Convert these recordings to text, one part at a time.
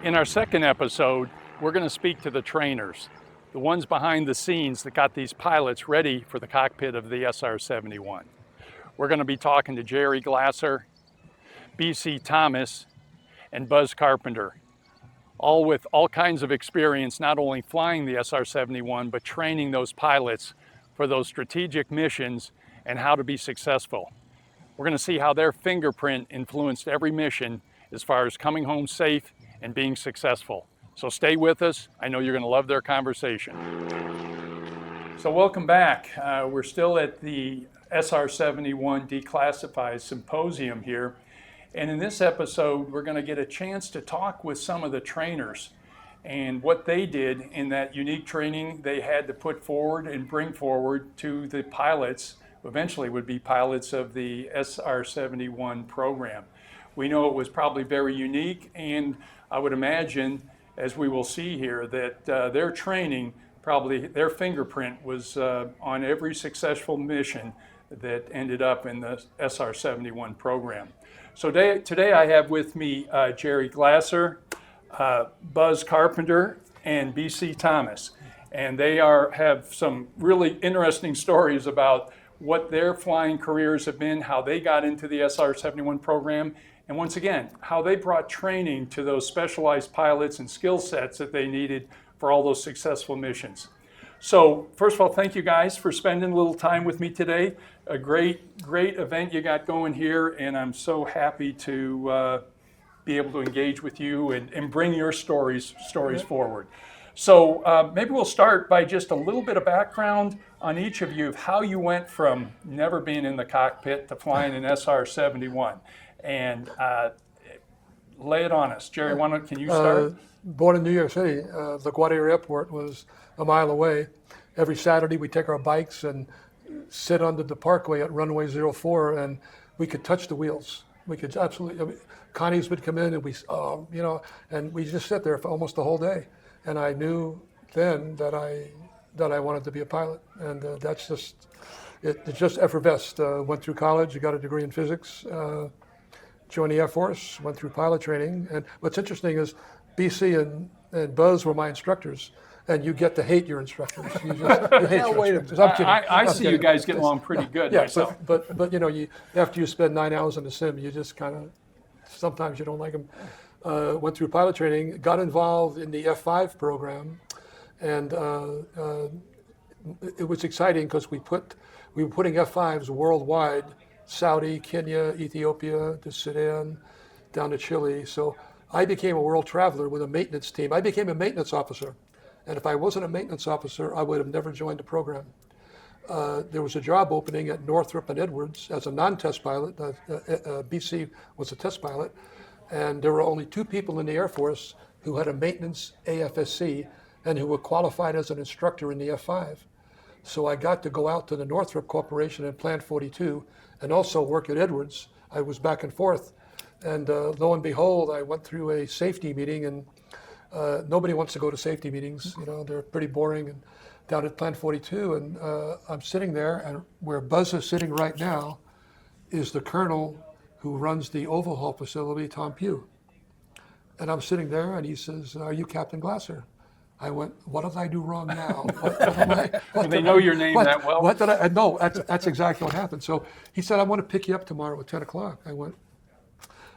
In our second episode, we're going to speak to the trainers, the ones behind the scenes that got these pilots ready for the cockpit of the SR-71. We're going to be talking to Jerry Glasser, BC Thomas, and Buz Carpenter, all with all kinds of experience, not only flying the SR-71, but training those pilots for those strategic missions and how to be successful. We're going to see how their fingerprint influenced every mission as far as coming home safe and being successful. So stay with us. I know you're going to love their conversation. So welcome back. We're still at the SR-71 Declassified Symposium here. And in this episode, we're going to get a chance to talk with some of the trainers and what they did in that unique training they had to put forward and bring forward to the pilots, who eventually would be pilots of the SR-71 program. We know it was probably very unique, and I would imagine, as we will see here, that their training, probably their fingerprint was on every successful mission that ended up in the SR-71 program. So today I have with me Jerry Glasser, Buz Carpenter, and BC Thomas. And they have some really interesting stories about what their flying careers have been, how they got into the SR-71 program, and once again, how they brought training to those specialized pilots and skill sets that they needed for all those successful missions. So first of all, thank you guys for spending a little time with me today. A great event you got going here, and I'm so happy to be able to engage with you and bring your stories forward. So maybe we'll start by just a little bit of background on each of you of how you went from never being in the cockpit to flying an SR-71. And lay it on us. Jerry, can you start? Born in New York City, LaGuardia Airport was a mile away. Every Saturday we take our bikes and sit under the parkway at runway 04, and we could touch the wheels. We could absolutely, Connie's would come in and and we just sit there for almost the whole day. And I knew then that I wanted to be a pilot, and that's just, it just effervesced. Went through college, got a degree in physics, joined the Air Force, went through pilot training. And what's interesting is BC and Buz were my instructors, and you get to hate your instructors. You hate your instructors. I'm kidding. I see you guys getting along pretty good myself. But after you spend 9 hours on the sim, you just kind of, sometimes you don't like them. Went through pilot training, got involved in the F5 program, and it was exciting because we were putting F5s worldwide, Saudi, Kenya, Ethiopia, to Sudan, down to Chile. So I became a world traveler with a maintenance team. I became a maintenance officer. And if I wasn't a maintenance officer, I would have never joined the program. There was a job opening at Northrop and Edwards as a non-test pilot. BC was a test pilot. And there were only 2 people in the Air Force who had a maintenance AFSC and who were qualified as an instructor in the F5. So I got to go out to the Northrop Corporation and Plant 42 and also work at Edwards. I was back and forth. And lo and behold, I went through a safety meeting, and nobody wants to go to safety meetings. They're pretty boring. And down at Plant 42, and I'm sitting there, and where Buz is sitting right now is the colonel who runs the overhaul facility, Tom Pugh. And I'm sitting there, and he says, "Are you Captain Glasser?" I went, "What did I do wrong now?" They know your name that well. What did I? No, that's exactly what happened. So he said, "I want to pick you up tomorrow at 10 o'clock. I went,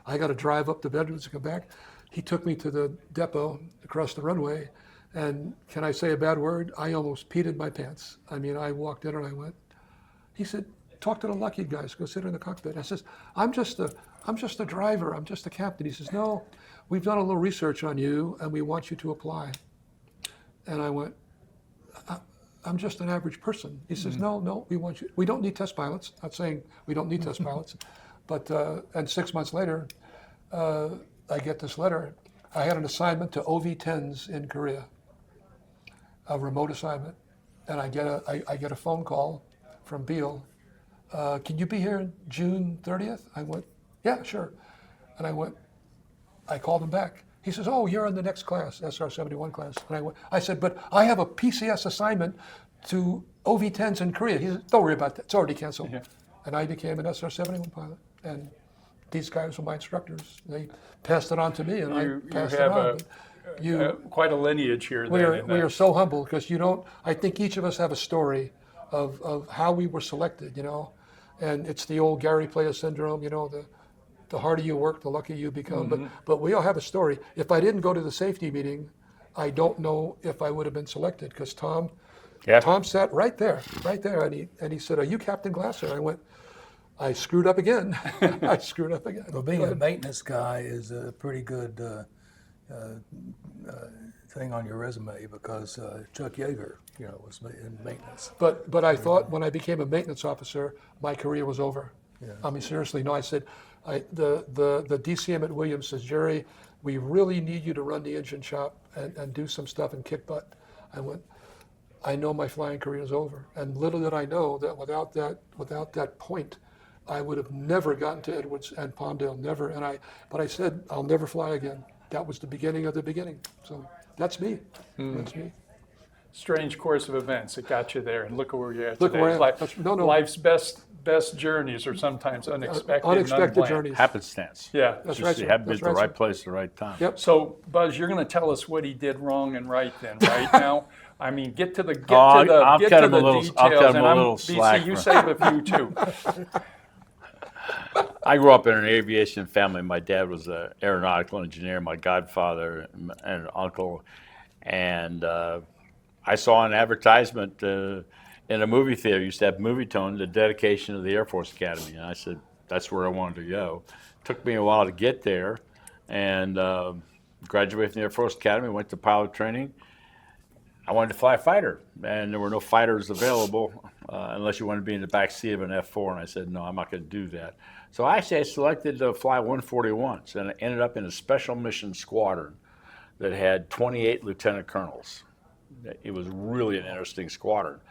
"I got to drive up to Bedford to come back." He took me to the depot across the runway, and can I say a bad word? I almost peed in my pants. I mean, I walked in and I went. He said, "Talk to the lucky guys. Go sit in the cockpit." I says, I'm just a driver. I'm just a captain." He says, "No, we've done a little research on you, and we want you to apply." And I went, "I'm just an average person." He says, "No, we want you. We don't need test pilots." Not saying we don't need test pilots, but and 6 months later, I get this letter. I had an assignment to OV-10s in Korea, a remote assignment, and I get a phone call from Beale. "Can you be here June 30th? I went, "Yeah, sure." And I called him back. He says, "Oh, you're in the next class, SR-71 class." And I said, "But I have a PCS assignment to OV-10s in Korea." He said, "Don't worry about that. It's already canceled." Yeah. And I became an SR-71 pilot. And these guys were my instructors. They passed it on to me, and I passed it have on. But quite a lineage here. we then, are so humble because you don't. I think each of us have a story of how we were selected, and it's the old Gary Player syndrome. The harder you work, the luckier you become. But we all have a story. If I didn't go to the safety meeting, I don't know if I would have been selected because Tom sat right there, and he said, "Are you Captain Glasser?" I went, "I screwed up again." I screwed up again. Well, being a maintenance guy is a pretty good thing on your resume because Chuck Yeager, was in maintenance. But I thought when I became a maintenance officer, my career was over. Yeah. I mean, seriously, no. I said, the DCM at Williams says, "Jerry, we really need you to run the engine shop and do some stuff and kick butt." I went, I know my flying career is over, and little did I know that without that point, I would have never gotten to Edwards and Palmdale, never. But I said, I'll never fly again. That was the beginning of the beginning. So that's me. That's me. Strange course of events that got you there, and look where you're at Look today. where I am. Life's best journeys are sometimes unexpected. Unexpected and unplanned. journeys. Happenstance. Yeah. That's Just right, you sir. haven't been That's at the right, right sir. place at the right time. Yep. So, Buzz, you're going to tell us what he did wrong and right then, right now. I mean, get to the I'll get cut to him the a little- details. I'll cut him and a I'm little slack BC, you for- save a few too. I grew up in an aviation family. My dad was an aeronautical engineer, my godfather and an uncle. And I saw an advertisement in a movie theater, used to have Movie Tone, the dedication of the Air Force Academy. And I said, that's where I wanted to go. Took me a while to get there and graduated from the Air Force Academy, went to pilot training. I wanted to fly a fighter, and there were no fighters available unless you wanted to be in the back seat of an F-4. And I said, no, I'm not going to do that. So I selected to fly 141s, and I ended up in a special mission squadron that had 28 lieutenant colonels. It was really an interesting squadron.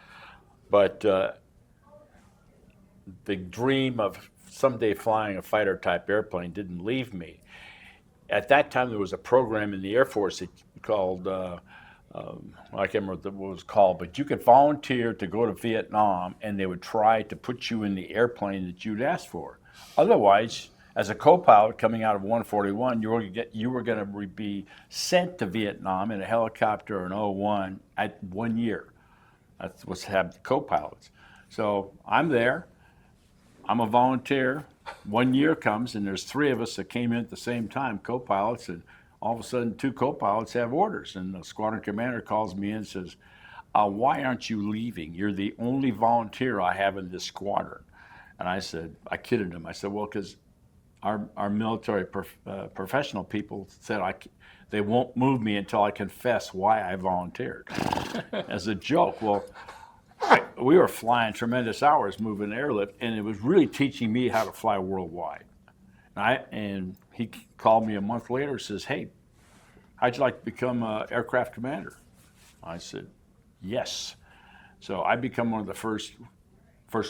But the dream of someday flying a fighter-type airplane didn't leave me. At that time, there was a program in the Air Force called, I can't remember what it was called, but you could volunteer to go to Vietnam, and they would try to put you in the airplane that you'd asked for. Otherwise, as a co-pilot coming out of 141, you were going to be sent to Vietnam in a helicopter in 01 at 1 year. That's what's happened to co-pilots. So I'm there. I'm a volunteer. 1 year comes, and there's three of us that came in at the same time, co-pilots, and all of a sudden, two co-pilots have orders, and the squadron commander calls me in and says, why aren't you leaving? You're the only volunteer I have in this squadron. And I said, I kidded him. I said, well, because our military professional people said they won't move me until I confess why I volunteered. As a joke. Well, we were flying tremendous hours moving airlift, and it was really teaching me how to fly worldwide. And he called me a month later and says, hey, how'd you like to become an aircraft commander? I said, yes. So I become one of the first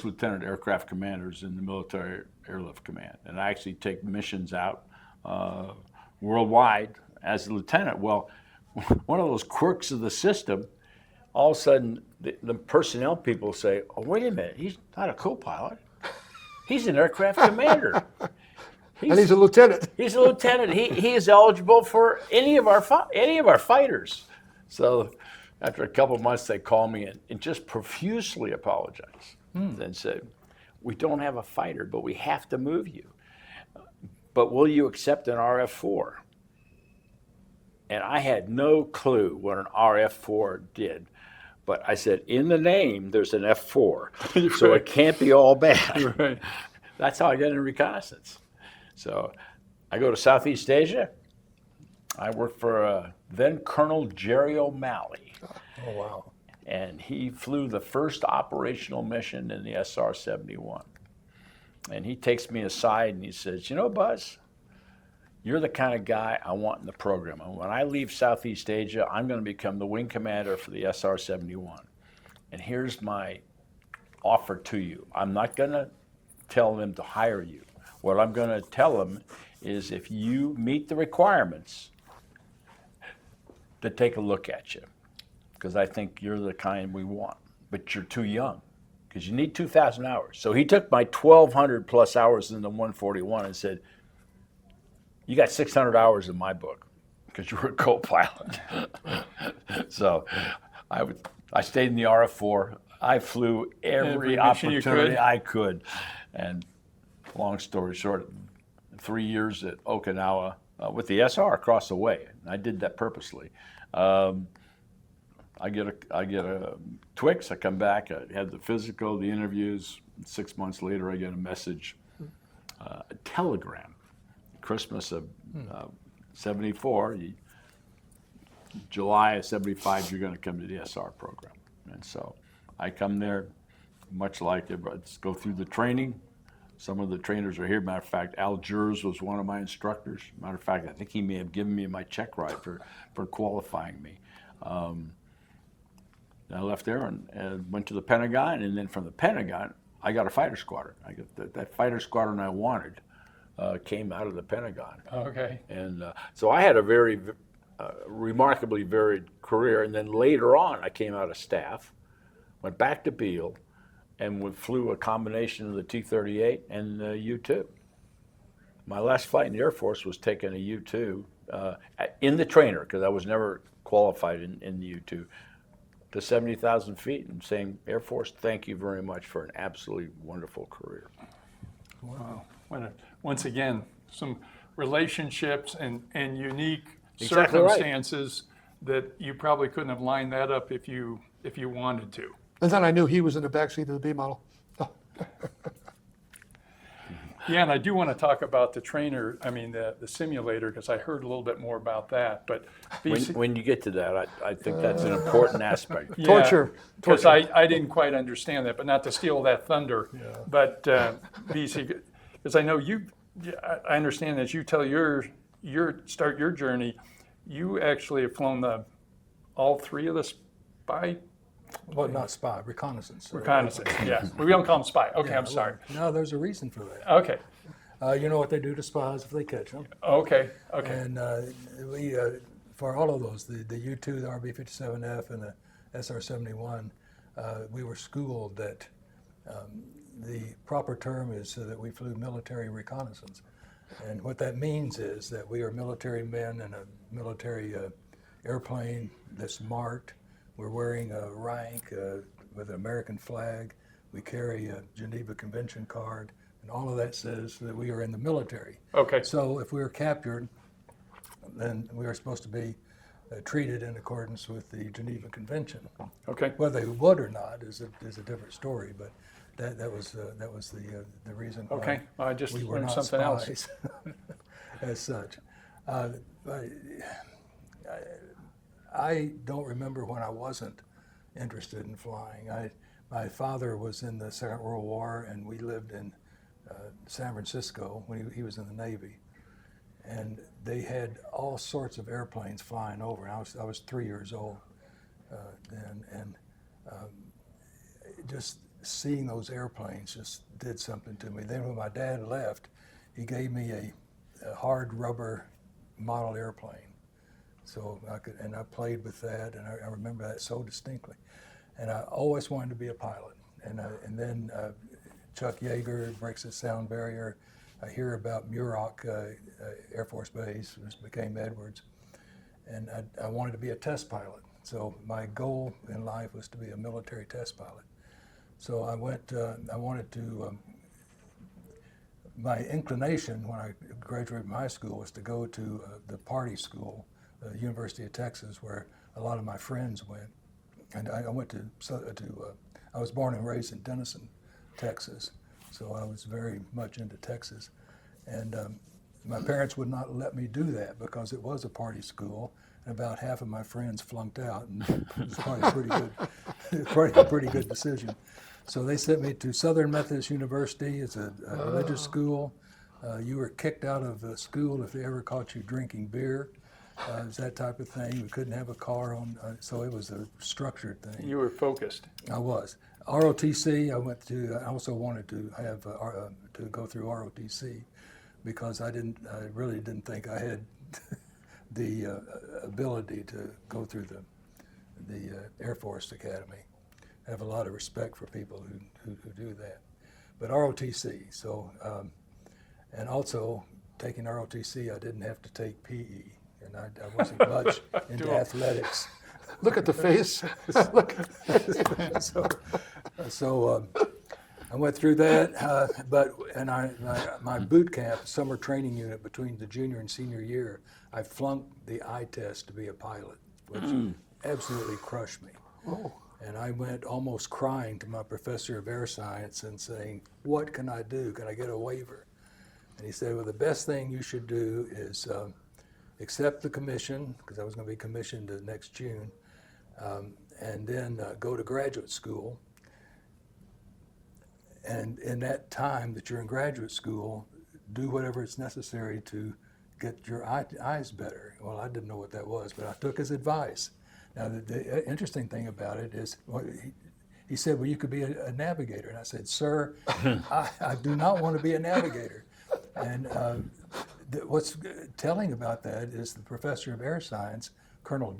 lieutenant aircraft commanders in the military airlift command. And I actually take missions out worldwide as a lieutenant. Well, one of those quirks of the system, all of a sudden the personnel people say, oh, wait a minute, he's not a co-pilot. He's an aircraft commander. And he's a lieutenant. He's a lieutenant. He is eligible for any of our fighters. So after a couple of months, they called me and just profusely apologized and said, we don't have a fighter, but we have to move you. But will you accept an RF-4? And I had no clue what an RF-4 did. But I said, in the name, there's an F-4, so it can't be all bad. Right. That's how I got in reconnaissance. So I go to Southeast Asia. I work for then Colonel Jerry O'Malley. Oh, wow. And he flew the first operational mission in the SR-71. And he takes me aside and he says, you know, Buzz, you're the kind of guy I want in the program. And when I leave Southeast Asia, I'm going to become the wing commander for the SR-71. And here's my offer to you. I'm not going to tell them to hire you. What I'm going to tell them is if you meet the requirements, to take a look at you. Because I think you're the kind we want. But you're too young. because you need 2,000 hours. So he took my 1,200 plus hours in the 141 and said, you got 600 hours in my book because you were a co-pilot. So I stayed in the RF-4. I flew every mission you opportunity could. I could. And long story short, 3 years at Okinawa with the SR across the way. I did that purposely. I get a Twix. I come back. I had the physical, the interviews. 6 months later, I get a message, a telegram. Christmas of '74, July of '75, you're going to come to the SR program. And so I come there, much like everybody. Let's go through the training. Some of the trainers are here. Matter of fact, Al Jers was one of my instructors. Matter of fact, I think he may have given me my check ride for qualifying me. I left there and went to the Pentagon, and then from the Pentagon, I got a fighter squadron. I got that fighter squadron I wanted came out of the Pentagon. Okay. And so I had a very remarkably varied career. And then later on, I came out of staff, went back to Beale, and flew a combination of the T-38 and the U-2. My last flight in the Air Force was taking a U-2 in the trainer, because I was never qualified in the U-2, to 70,000 feet, and saying, Air Force, thank you very much for an absolutely wonderful career. Wow. Once again, some relationships and unique Exactly right. circumstances that you probably couldn't have lined that up if you wanted to. And then I knew he was in the backseat of the B model. Yeah, and I do want to talk about the trainer, the simulator, because I heard a little bit more about that. But When you get to that, I think that's an important aspect. yeah, Torture. Because I didn't quite understand that, but not to steal that thunder. Yeah. But BC, because I know I understand that you tell start your journey, you actually have flown all three of the spy. Well, not spy, reconnaissance. Reconnaissance, yeah. We don't call them spy. Okay, Yeah, I'm sorry. No, there's a reason for that. Okay, You know what they do to spies if they catch them. okay. And we, for all of those, the U-2, the RB-57F, and the SR-71, we were schooled that the proper term is that we flew military reconnaissance. And what that means is that we are military men in a military airplane that's marked. We're wearing a rank with an American flag. We carry a Geneva Convention card, and all of that says that we are in the military. Okay. So if we were captured, then we are supposed to be treated in accordance with the Geneva Convention. Okay. Whether they would or not is a different story, but that was the reason why Okay. I just we were learned not something else. spies as such. I don't remember when I wasn't interested in flying. My father was in the Second World War, and we lived in San Francisco when he was in the Navy. And they had all sorts of airplanes flying over. I was 3 years old, and just seeing those airplanes just did something to me. Then when my dad left, he gave me a hard rubber model airplane. So I played with that, and I remember that so distinctly. And I always wanted to be a pilot. And then Chuck Yeager breaks the sound barrier. I hear about Muroc Air Force Base, which became Edwards, and I wanted to be a test pilot. So my goal in life was to be a military test pilot. So I wanted to. My inclination when I graduated from high school was to go to the party school. University of Texas, where a lot of my friends went, and I went to I was born and raised in Denison, Texas, so I was very much into Texas, and my parents would not let me do that because it was a party school, and about half of my friends flunked out, and it was probably a pretty good decision. So they sent me to Southern Methodist University. It's a religious school. You were kicked out of school if they ever caught you drinking beer. It was that type of thing. We couldn't have a car on, so it was a structured thing. You were focused. I was. ROTC, I also wanted to have to go through ROTC because I really didn't think I had the ability to go through the Air Force Academy. have a lot of respect for people who do that. But ROTC, so, and also taking ROTC, I didn't have to take PE, and I wasn't much into athletics. Look at the face. Look. So I went through that, my boot camp, summer training unit between the junior and senior year, I flunked the eye test to be a pilot, which absolutely crushed me. Oh. And I went almost crying to my professor of air science and saying, what can I do? Can I get a waiver? And he said, well, the best thing you should do is accept the commission, because I was going to be commissioned next June, and then go to graduate school. And in that time that you're in graduate school, do whatever is necessary to get your eyes better. Well, I didn't know what that was, but I took his advice. Now, the interesting thing about it is, he said, well, you could be a navigator. And I said, sir, I do not want to be a navigator. And what's telling about that is the professor of air science, Colonel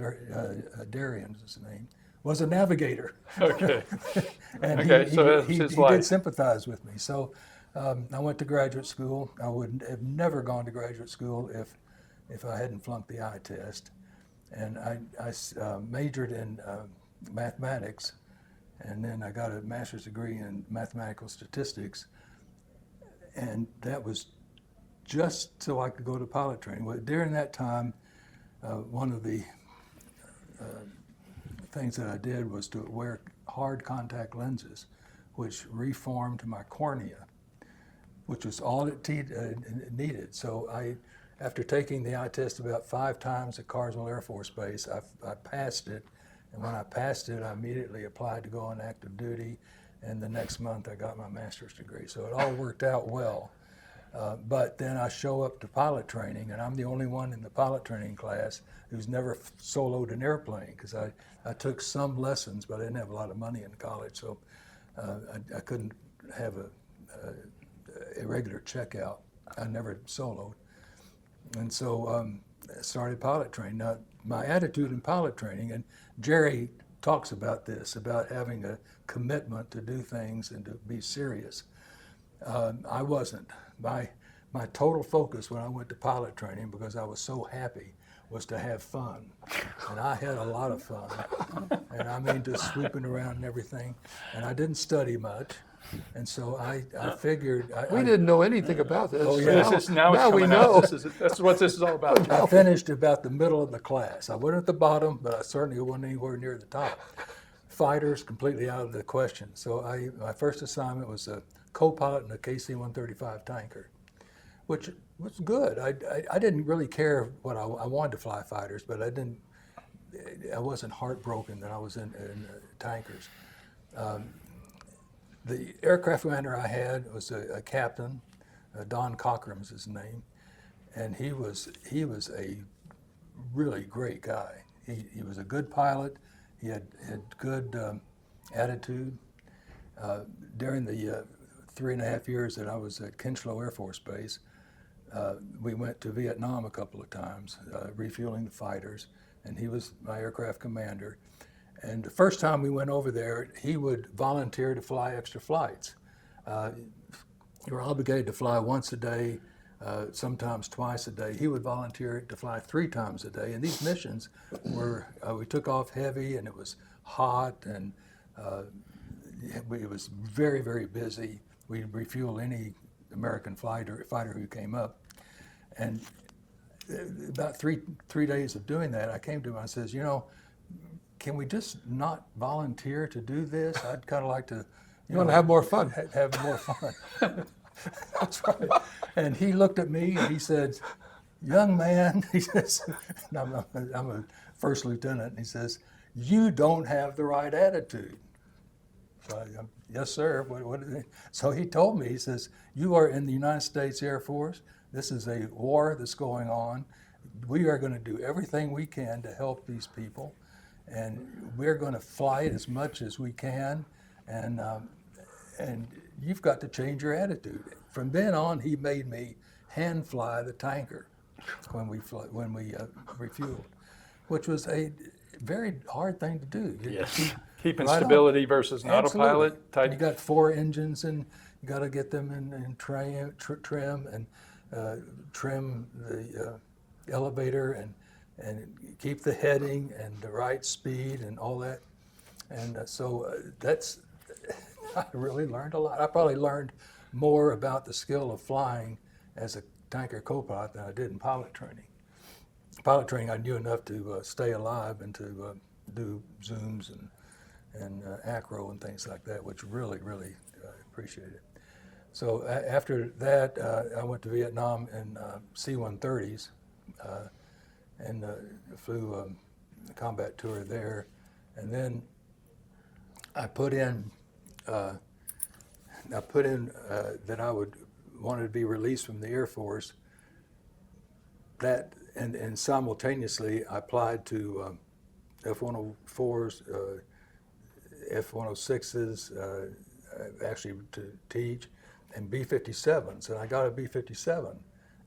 Darien is his name, was a navigator. Okay. And Okay, so that's he his life. did sympathize with me. So I went to graduate school. I would have never gone to graduate school if I hadn't flunked the eye test. And I majored in mathematics, and then I got a master's degree in mathematical statistics. And that was just so I could go to pilot training. Well, during that time, one of the things that I did was to wear hard contact lenses, which reformed my cornea, which was all it needed. So after taking the eye test about 5 times at Carswell Air Force Base, I passed it. And when I passed it, I immediately applied to go on active duty. And the next month, I got my master's degree. So it all worked out well. But then I show up to pilot training, and I'm the only one in the pilot training class who's never soloed an airplane, because I took some lessons, but I didn't have a lot of money in college, so I couldn't have a regular checkout. I never soloed. And so I started pilot training. Now, my attitude in pilot training, and Jerry talks about this, about having a commitment to do things and to be serious. I wasn't. My total focus when I went to pilot training, because I was so happy, was to have fun. And I had a lot of fun. And I mean, just swooping around and everything. And I didn't study much. And so I figured. We didn't know anything about this. Oh, yeah. Now we it's coming know. out. This is what this is all about. I finished about the middle of the class. I wasn't at the bottom, but I certainly wasn't anywhere near the top. Fighters, completely out of the question. So my first assignment was a co-pilot in a KC-135 tanker, which was good. I didn't really care what I wanted to fly fighters, but I wasn't heartbroken that I was in tankers. The aircraft commander I had was a captain, Don Cochran was his name, and he was a really great guy. He was a good pilot. He had good attitude. During the 3.5 years that I was at Kinchlow Air Force Base, we went to Vietnam a couple of times, refueling the fighters, and he was my aircraft commander. And the first time we went over there, he would volunteer to fly extra flights. You were obligated to fly once a day, sometimes twice a day. He would volunteer to fly 3 times a day. And these missions were, we took off heavy, and it was hot, and it was very, very busy. We'd refuel any American fighter who came up. And about three days of doing that, I came to him and I says, can we just not volunteer to do this? I'd kind of like to, You want to have more fun. have more fun. That's right. And he looked at me and he said, young man, he says, I'm a first lieutenant, and he says, you don't have the right attitude. So yes, sir. What is it? So he told me, he says, you are in the United States Air Force. This is a war that's going on. We are going to do everything we can to help these people. And we're going to fight as much as we can, and you've got to change your attitude. From then on, he made me hand fly the tanker when we refueled, which was very hard thing to do. You Yes. Keeping Right on. stability versus an Absolutely. autopilot type. You got 4 engines, and you got to get them in trim and trim the elevator and keep the heading and the right speed and all that. And so that's I really learned a lot. I probably learned more about the skill of flying as a tanker co-pilot than I did in pilot training. Pilot training, I knew enough to stay alive and to do zooms and acro and things like that, which really appreciated. So after that, I went to Vietnam in C-130s and flew a combat tour there, and then I put in that I wanted to be released from the Air Force. That and simultaneously I applied to F-104s, F-106s, actually to teach, and B-57s, and I got a B-57,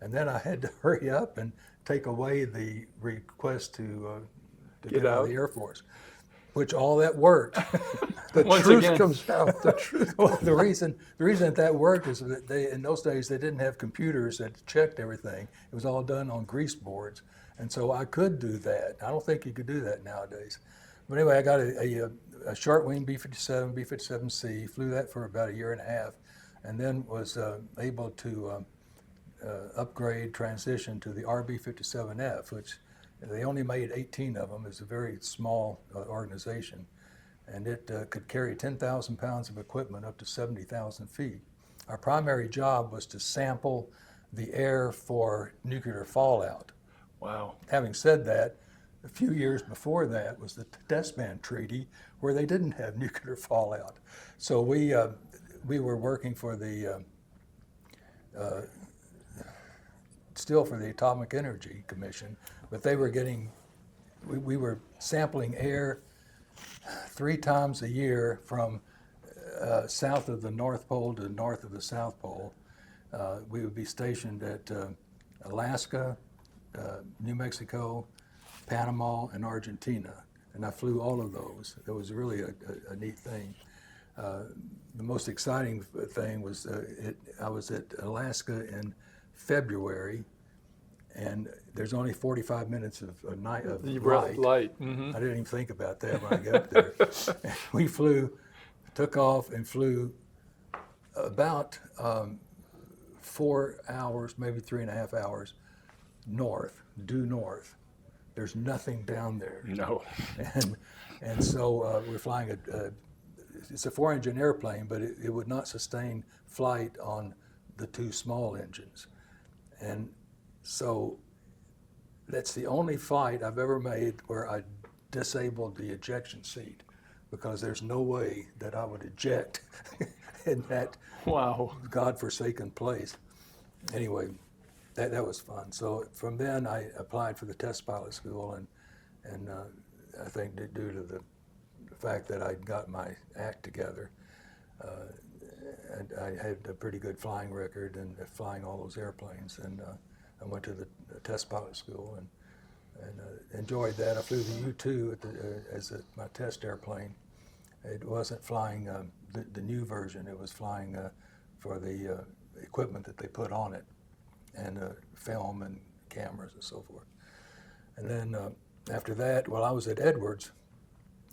and then I had to hurry up and take away the request to get out of the Air Force, which all that worked. The Once truth again. comes out. The truth. Well, the reason that worked is that in those days they didn't have computers that checked everything. It was all done on grease boards, and so I could do that. I don't think you could do that nowadays. But anyway, I got a short wing B-57, B-57C, flew that for about a year and a half, and then was able to upgrade, transition to the RB-57F, which they only made 18 of them. It's a very small organization, and it could carry 10,000 pounds of equipment up to 70,000 feet. Our primary job was to sample the air for nuclear fallout. Wow. Having said that, a few years before that was the Test Ban Treaty, where they didn't have nuclear fallout. So we were working for still for the Atomic Energy Commission, but they were we were sampling air 3 times a year from south of the North Pole to north of the South Pole. We would be stationed at Alaska, New Mexico, Panama, and Argentina, and I flew all of those. It was really a neat thing. The most exciting thing was I was at Alaska in February, and there's only 45 minutes of night of light. Mm-hmm. I didn't even think about that when I got up there. We took off and flew about 4 hours, maybe 3.5 hours due north. There's nothing down there. No. And so we're flying it's a 4-engine airplane, but it would not sustain flight on the 2 small engines. And so that's the only flight I've ever made where I disabled the ejection seat, because there's no way that I would eject in that Wow. godforsaken place. Anyway, that was fun. So from then I applied for the test pilot school, and I think due to the fact that I got my act together, I had a pretty good flying record and flying all those airplanes, and I went to the test pilot school and enjoyed that. I flew the U-2 as my test airplane. It wasn't flying the new version. It was flying for the equipment that they put on it, and film and cameras and so forth. And then after that, while I was at Edwards,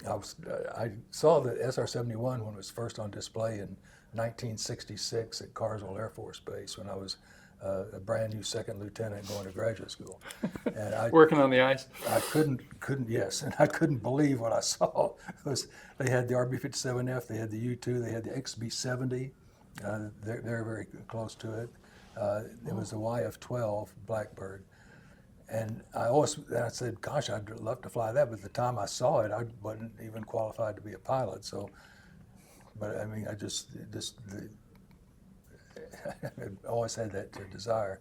I saw the SR-71 when it was first on display in 1966 at Carswell Air Force Base, when I was a brand new second lieutenant going to graduate school. And Working on the ice? I couldn't, yes, and I couldn't believe what I saw. They had the RB-57F, they had the U-2, they had the XB-70. They're very close to it. It was the YF-12 Blackbird. And I said, gosh, I'd love to fly that, but at the time I saw it, I wasn't even qualified to be a pilot. So, but I mean, I always had that desire.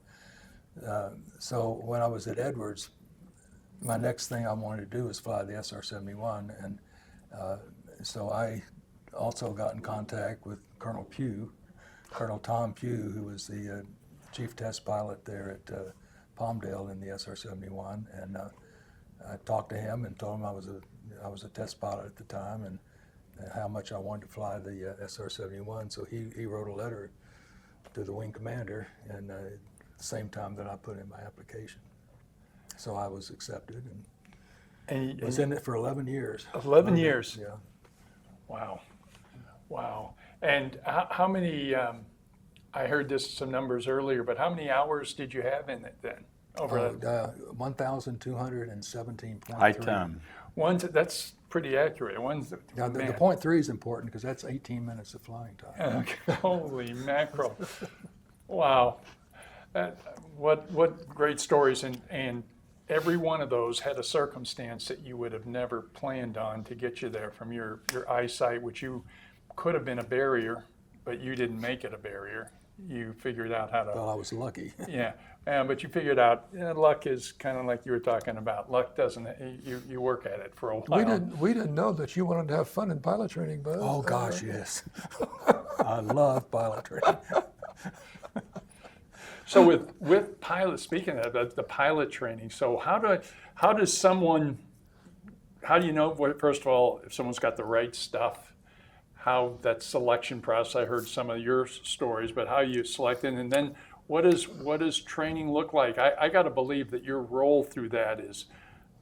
So when I was at Edwards, my next thing I wanted to do was fly the SR-71, and so I also got in contact with Colonel Tom Pugh, who was the chief test pilot there at Palmdale in the SR-71, I talked to him and told him I was a test pilot at the time, and how much I wanted to fly the SR-71. So he wrote a letter to the wing commander, and at the same time that I put in my application. So I was accepted, and was in it for 11 years. 11 years. Yeah. Wow. Wow. And how many, I heard some numbers earlier, but how many hours did you have in it then? Over 1,217.3. High time. That's pretty accurate. Now, the man. point 3 is important because that's 18 minutes of flying time. Okay. Holy mackerel. Wow. What great stories. And every one of those had a circumstance that you would have never planned on to get you there, from your eyesight, which you could have been a barrier, but you didn't make it a barrier. You figured out how to. Well, I was lucky. Yeah, but you figured out luck is kind of like you were talking about. Luck doesn't. You work at it for a while. We didn't know that you wanted to have fun in pilot training, Buzz. Oh gosh, yes. I love pilot training. So with pilot, speaking of the pilot training, so how do you know, first of all, if someone's got the right stuff, how that selection process? I heard some of your stories, but how you select it, and then what does training look like? I got to believe that your role through that is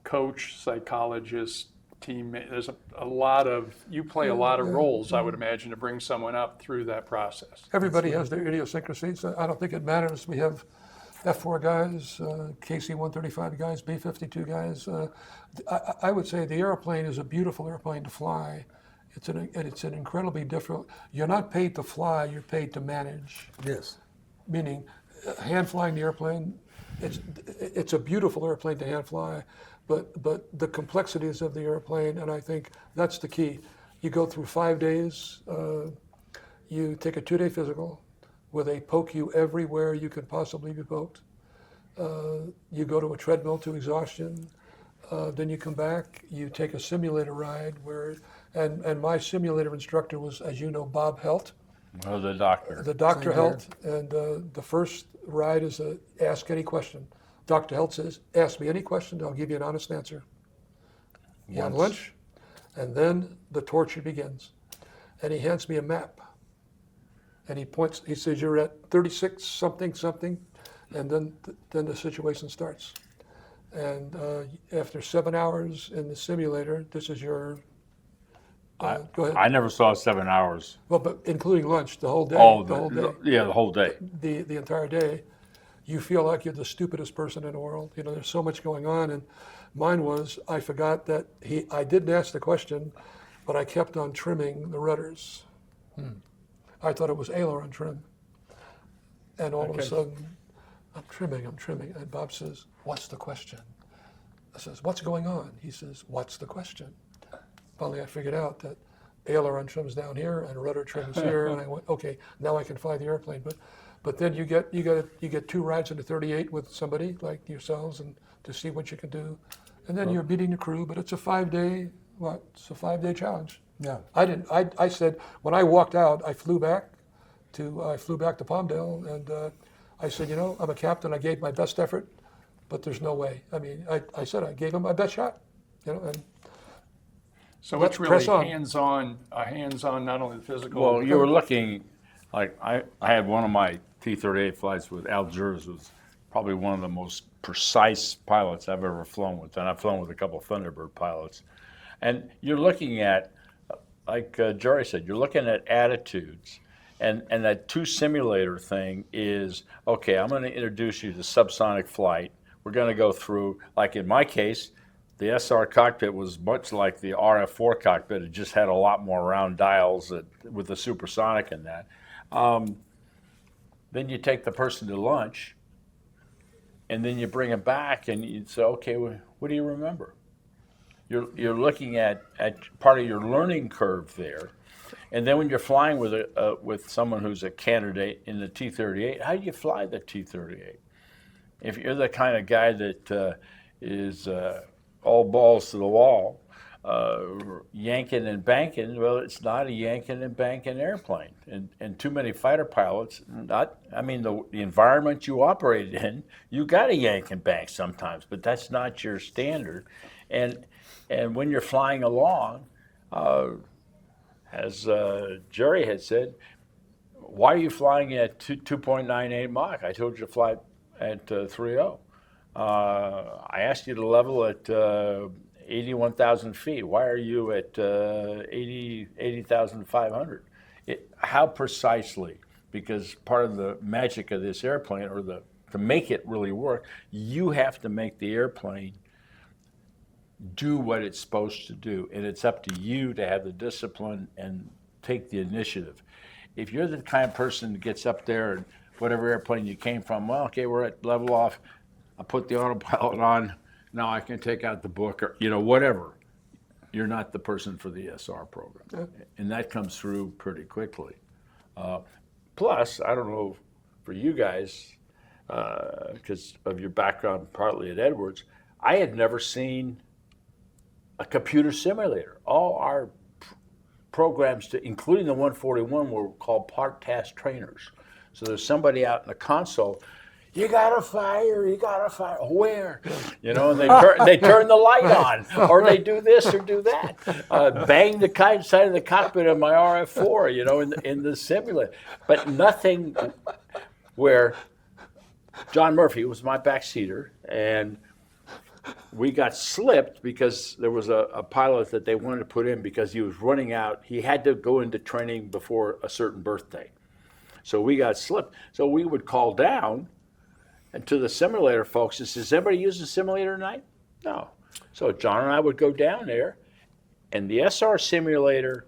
coach, psychologist, teammate. There's a lot of, you play a lot of roles, I would imagine, to bring someone up through that process. Everybody has their idiosyncrasies. I don't think it matters. We have F4 guys, KC-135 guys, B-52 guys. I would say the airplane is a beautiful airplane to fly. It's an incredibly different. You're not paid to fly. You're paid to manage. Yes. Meaning, hand flying the airplane. It's a beautiful airplane to hand fly, but the complexities of the airplane, and I think that's the key. You go through 5 days. You take a 2-day physical, where they poke you everywhere you could possibly be poked. You go to a treadmill to exhaustion. Then you come back. You take a simulator ride and my simulator instructor was, as you know, Bob Helt. Oh, the doctor. The Dr. Same here. Helt, and the first ride is ask any question. Dr. Helt says, ask me any question, I'll give you an honest answer. You have lunch, and then the torture begins. And he hands me a map. And he points, he says, you're at 36 something, and then the situation starts. And after 7 hours in the simulator, this is your, go ahead. I never saw 7 hours. Well, but including lunch, the whole day. Oh, the whole day. Yeah, the whole day. The entire day, you feel like you're the stupidest person in the world. You know, there's so much going on, and mine was, I forgot that I didn't ask the question, but I kept on trimming the rudders. I thought it was aileron trim. And all of a sudden, I'm trimming, and Bob says, what's the question? I says, what's going on? He says, what's the question? Finally, I figured out that aileron trim's down here and rudder trim's here, and I went, okay, now I can fly the airplane. But then you get 2 rides in the 38 with somebody like yourselves, and to see what you can do, and then you're beating the crew. But it's a 5-day challenge. Yeah. I said when I walked out, I flew back to Palmdale, and I said, you know, I'm a captain. I gave my best effort, but there's no way. I mean, I said I gave him my best shot, you know, and. So Let's it's really press on. hands-on, not only the physical. Well, you were looking, like I had one of my T-38 flights with Algiers, was probably one of the most precise pilots I've ever flown with, and I've flown with a couple of Thunderbird pilots. And you're looking at, like Jerry said, you're looking at attitudes. And that 2 simulator thing is, okay, I'm going to introduce you to subsonic flight. We're going to go through, like in my case, the SR cockpit was much like the RF-4 cockpit. It just had a lot more round dials with the supersonic in that. Then you take the person to lunch, and then you bring them back, and you say, okay, what do you remember? You're looking at part of your learning curve there. And then when you're flying with someone who's a candidate in the T-38, how do you fly the T-38? If you're the kind of guy that is all balls to the wall, yanking and banking. Well, it's not a yanking and banking airplane, and too many fighter pilots. The environment you operate in, you got to yank and bank sometimes, but that's not your standard. And when you're flying along, as Jerry had said, why are you flying at 2.98 Mach? I told you to fly at 3.0. I asked you to level at 81,000 feet. Why are you at 80,500? How precisely? Because part of the magic of this airplane, to make it really work, you have to make the airplane do what it's supposed to do, and it's up to you to have the discipline and take the initiative. If you're the kind of person that gets up there and whatever airplane you came from, well, okay, we're at level off, I put the autopilot on, now I can take out the book, or whatever. You're not the person for the SR program. Yeah. And that comes through pretty quickly. Plus, I don't know for you guys, because of your background partly at Edwards, I had never seen a computer simulator. All our programs, including the 141, were called part task trainers. So there's somebody out in the console, you gotta fire. Where? And they turn the light on, or they do this or do that. Bang the side of the cockpit of my RF4, in the simulator. But nothing where John Murphy was my backseater, and we got slipped because there was a pilot that they wanted to put in because he was running out. He had to go into training before a certain birthday. So we got slipped. So we would call down and to the simulator folks and says, anybody use the simulator tonight? No. So John and I would go down there, and the SR simulator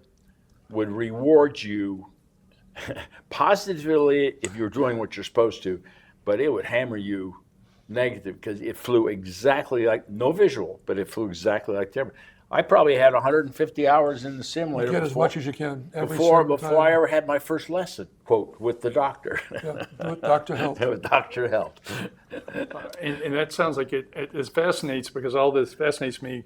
would reward you positively if you're doing what you're supposed to, but it would hammer you negative because it flew exactly like, no visual, but it flew exactly like the airplane. I probably had 150 hours in the simulator. You get as much as you can before I ever had my first lesson, quote, with the doctor. Yeah, with Dr. Help. With Dr. Help. And that sounds like it fascinates, because all this fascinates me.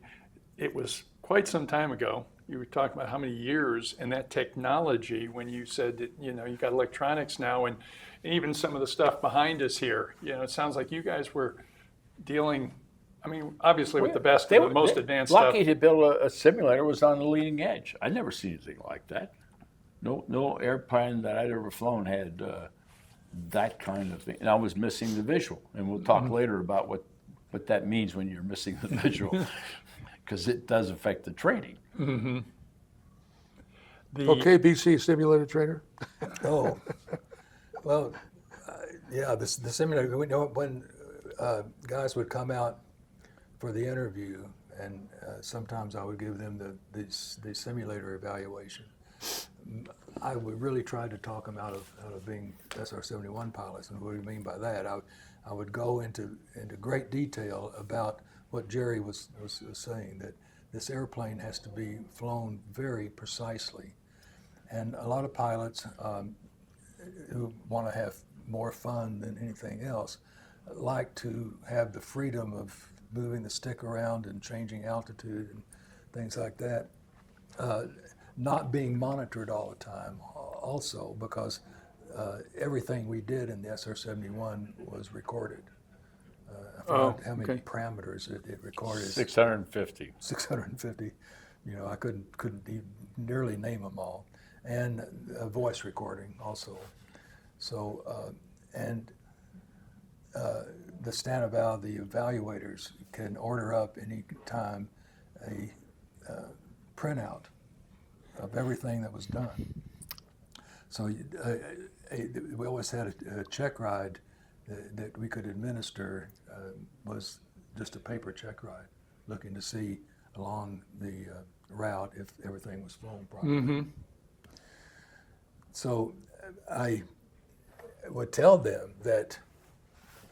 It was quite some time ago. You were talking about how many years, and that technology, when you said that, you got electronics now, and even some of the stuff behind us here, it sounds like you guys were dealing, obviously with the best and the most advanced stuff. Lucky to build a simulator was on the leading edge. I'd never seen anything like that. No airplane that I'd ever flown had that kind of thing. And I was missing the visual. And we'll talk later about what that means when you're missing the visual, because it does affect the training. Mm-hmm. Okay, BC simulator trainer. Oh, well, yeah, the simulator. When guys would come out for the interview, and sometimes I would give them the simulator evaluation. I would really try to talk them out of being SR-71 pilots. And what do you mean by that? I would go into great detail about what Jerry was saying, that this airplane has to be flown very precisely. And a lot of pilots who want to have more fun than anything else like to have the freedom of moving the stick around and changing altitude and things like that, not being monitored all the time also, because everything we did in the SR-71 was recorded. I forgot how many parameters it recorded. 650. 650. I couldn't even nearly name them all. And voice recording also. So, the Stanoval, the evaluators can order up any time a printout of everything that was done. So we always had a check ride that we could administer, was just a paper check ride, looking to see along the route if everything was flown properly. Mm-hmm. So I would tell them that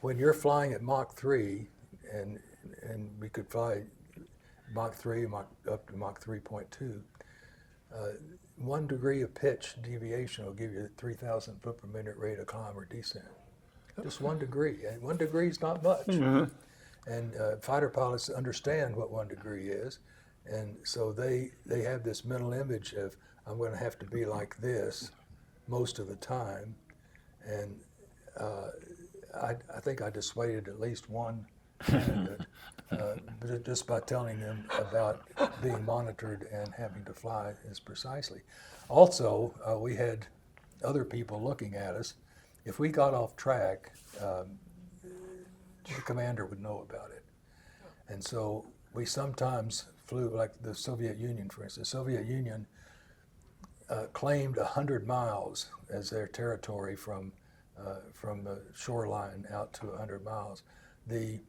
when you're flying at Mach 3, and we could fly Mach 3 up to Mach 3.2, 1 degree of pitch deviation will give you 3,000 foot per minute rate of climb or descent. Just 1 degree, and 1 degree is not much. Mm-hmm. And fighter pilots understand what 1 degree is, And so they have this mental image of, I'm going to have to be like this most of the time. And I think I dissuaded at least one candidate but just by telling them about being monitored and having to fly as precisely. Also, we had other people looking at us. If we got off track, the commander would know about it. And so we sometimes flew, like the Soviet Union, for instance. The Soviet Union claimed 100 miles as their territory from the shoreline out to 100 miles. The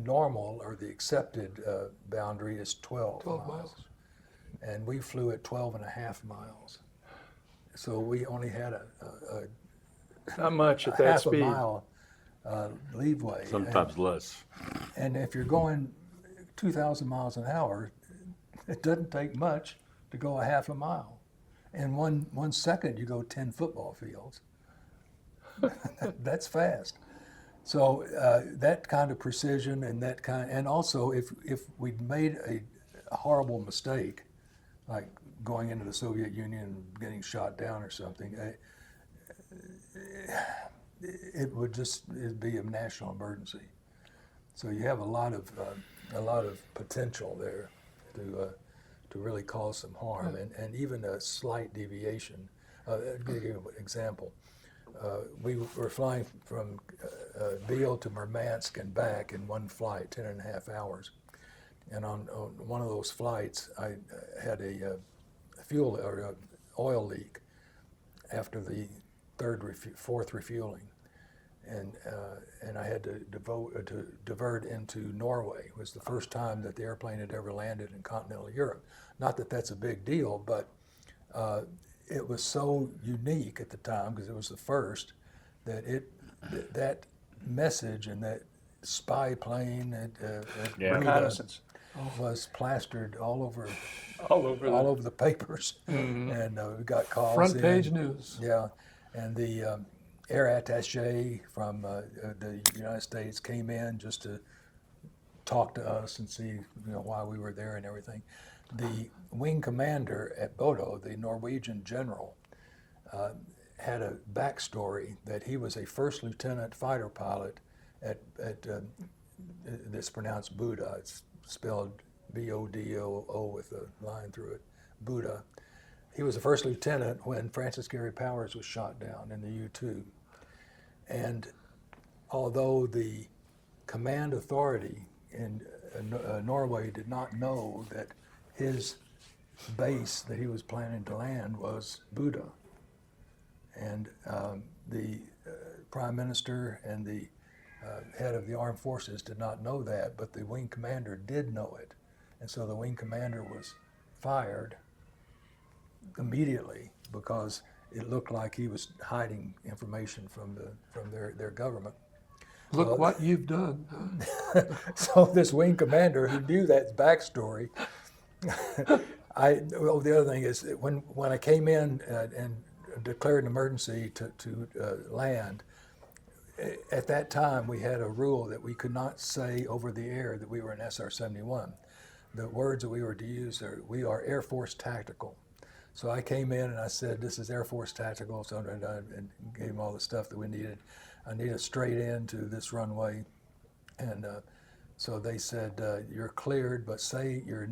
normal or the accepted boundary is 12 miles. And we flew at 12 and a half miles. So we only had Not much at that half speed. a mile leeway. Sometimes less. And if you're going 2,000 miles an hour, it doesn't take much to go a half a mile. In 1 second, you go 10 football fields. That's fast. So that kind of precision and also if we'd made a horrible mistake, like going into the Soviet Union and getting shot down or something, it'd be a national emergency. So you have a lot of potential there to really cause some harm, and even a slight deviation. I'll give you an example. We were flying from Biel to Murmansk and back in one flight, 10 and a half hours. And on one of those flights, I had a fuel or a oil leak after the fourth refueling. And I had to divert into Norway. It was the first time that the airplane had ever landed in continental Europe. Not that that's a big deal, but it was so unique at the time because it was the first that that message and that spy plane Reconnaissance. was plastered all over All over the papers, and we got calls. Front page news. Yeah, and the air attaché from the United States came in just to talk to us and see why we were there and everything. The wing commander at Bodo, the Norwegian general, had a backstory that he was a first lieutenant fighter pilot at it's pronounced Buda. It's spelled B-O-D-O with a line through it, Buda. He was a first lieutenant when Francis Gary Powers was shot down in the U-2. And although the command authority in Norway did not know that his base that he was planning to land was Buda, and the Prime Minister and the head of the armed forces did not know that, but the wing commander did know it. And so the wing commander was fired immediately because it looked like he was hiding information from their government. Look what you've done. So this wing commander who knew that backstory, the other thing is when I came in and declared an emergency to land, at that time we had a rule that we could not say over the air that we were an SR-71. The words that we were to use are, we are Air Force Tactical. So I came in and I said, this is Air Force Tactical, so and gave him all the stuff that we needed. I need a straight in to this runway. And so they said, you're cleared, but say your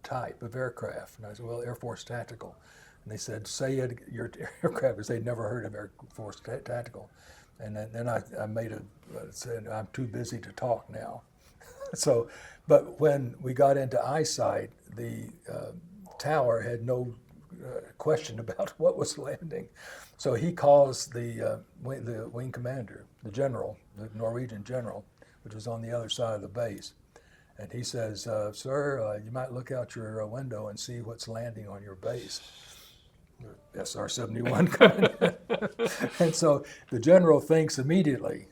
type of aircraft. And I said, well, Air Force Tactical. And they said, say it, your aircraft, because they'd never heard of Air Force Tactical. And then I said, I'm too busy to talk now. So, but when we got into eyesight, the tower had no question about what was landing. So he calls the wing commander, the general, the Norwegian general, which was on the other side of the base. And he says, sir, you might look out your window and see what's landing on your base. SR-71 coming. And so the general thinks immediately,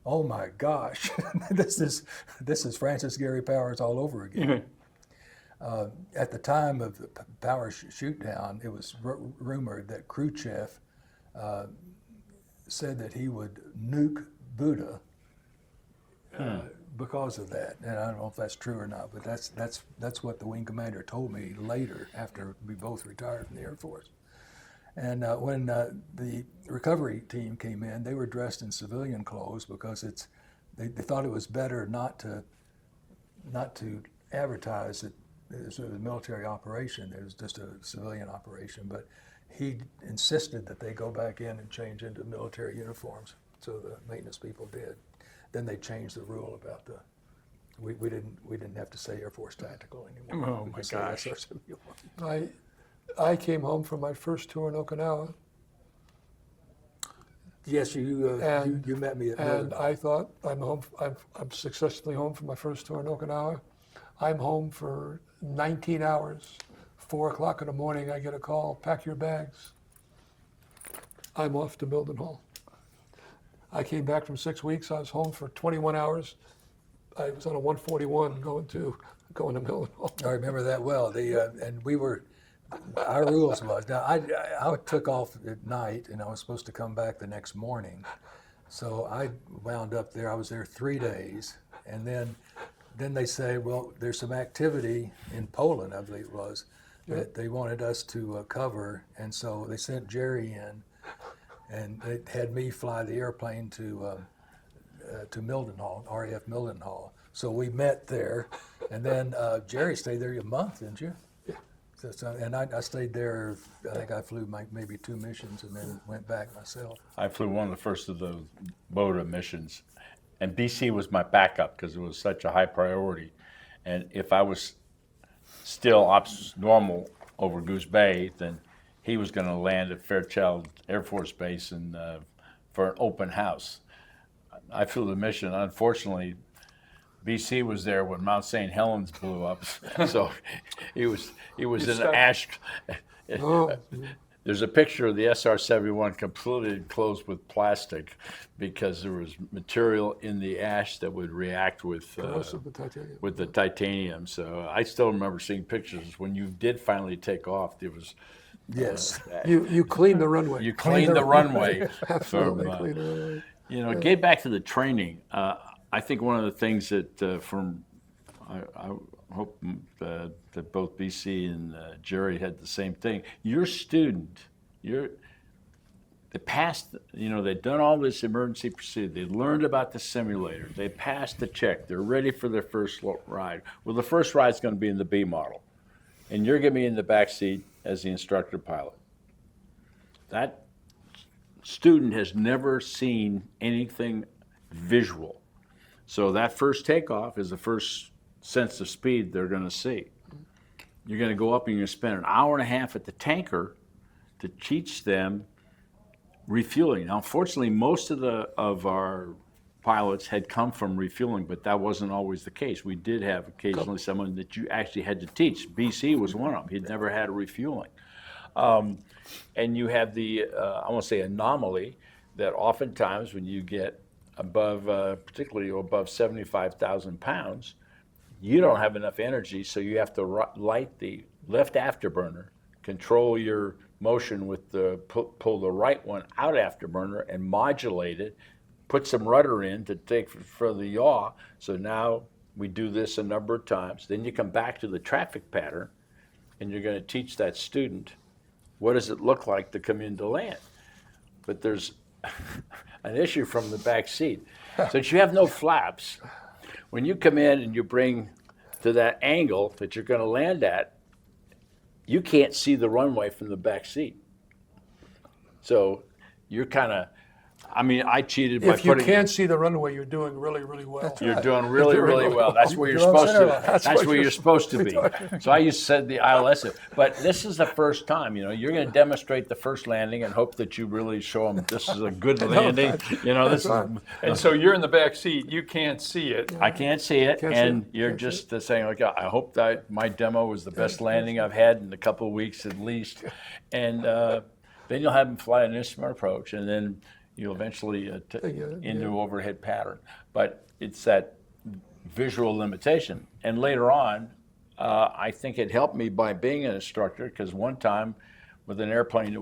oh my gosh, this is Francis Gary Powers all over again. At the time of the Powers shoot down, it was rumored that Khrushchev said that he would nuke Buda because of that. And I don't know if that's true or not, but that's what the wing commander told me later after we both retired from the Air Force. And when the recovery team came in, they were dressed in civilian clothes because they thought it was better not to advertise that it was a military operation. It was just a civilian operation, but he insisted that they go back in and change into military uniforms. So the maintenance people did. Then they changed the rule about we didn't have to say Air Force Tactical anymore. Oh We my could say gosh. SR-71. I came home from my first tour in Okinawa, Yes, you met me at and Millen. I thought I'm home. I'm successfully home from my first tour in Okinawa. I'm home for 19 hours. 4 o'clock in the morning, I get a call. Pack your bags. I'm off to Mildenhall. I came back from 6 weeks. I was home for 21 hours. I was on a 141 going to Mildenhall. I remember that well. And we were, our rules was, now I took off at night and I was supposed to come back the next morning. So I wound up there, I was there 3 days. And then they say, well, there's some activity in Poland, I believe it was, that they wanted us to cover. And so they sent Jerry in and they had me fly the airplane to Mildenhall, RAF Mildenhall. So we met there, and then Jerry stayed there a month, didn't you? Yeah. And I stayed there. I think I flew maybe 2 missions, and then went back myself. I flew one of the first of the BOTA missions, and BC was my backup because it was such a high priority. And if I was still ops normal over Goose Bay, then he was going to land at Fairchild Air Force Base for an open house. I flew the mission. Unfortunately, BC was there when Mount St. Helens blew up, so he was in ash. Oh, There's a picture of the SR-71 completely enclosed with plastic because there was material in the ash that would react with corrosive with titanium. the titanium. So I still remember seeing pictures when you did finally take off. There was Yes. You cleaned the runway. you cleaned the runway. Absolutely from, cleaned the runway. You know, get back to the training. I think one of the things that I hope that both BC and Jerry had the same thing. Your student, they passed. You know, they'd done all this emergency procedure. They learned about the simulator. They passed the check. They're ready for their first ride. Well, the first ride's going to be in the B model, and you're going to be in the back seat as the instructor pilot. That student has never seen anything visual. So that first takeoff is the first sense of speed they're going to see. You're going to go up and you're going to spend an hour and a half at the tanker to teach them refueling. Now, unfortunately, most of our pilots had come from refueling, but that wasn't always the case. We did have occasionally someone that you actually had to teach. BC was one of them. He'd never had a refueling. And you have the, I won't say anomaly, that oftentimes when you get above, particularly above 75,000 pounds, you don't have enough energy, so you have to light the left afterburner, control your motion with the, pull the right one out afterburner and modulate it, put some rudder in to take for the yaw. So now we do this a number of times. Then you come back to the traffic pattern and you're going to teach that student what does it look like to come into land. But there's an issue from the back seat. Since you have no flaps, when you come in and you bring to that angle that you're going to land at, you can't see the runway from the back seat. So you're kind of, I mean, I cheated by If you putting. can't see the runway, you're doing really, really well. You're doing really, really well. That's where you're You're on supposed center to. line. That's where you're supposed to be. So I used to say the ILS. But this is the first time. You know, you're going to demonstrate the first landing and hope that you really show them this is a good landing. You know, this is. And so you're in the back seat. You can't see it. I can't see it, Can't see and it. you're Can't see just saying like, I hope that my demo was the best landing I've had in a couple of weeks at least, and then you'll have them fly an instrument approach, and then you'll eventually into overhead pattern. But it's that visual limitation. And later on, I think it helped me by being an instructor, because one time with an airplane,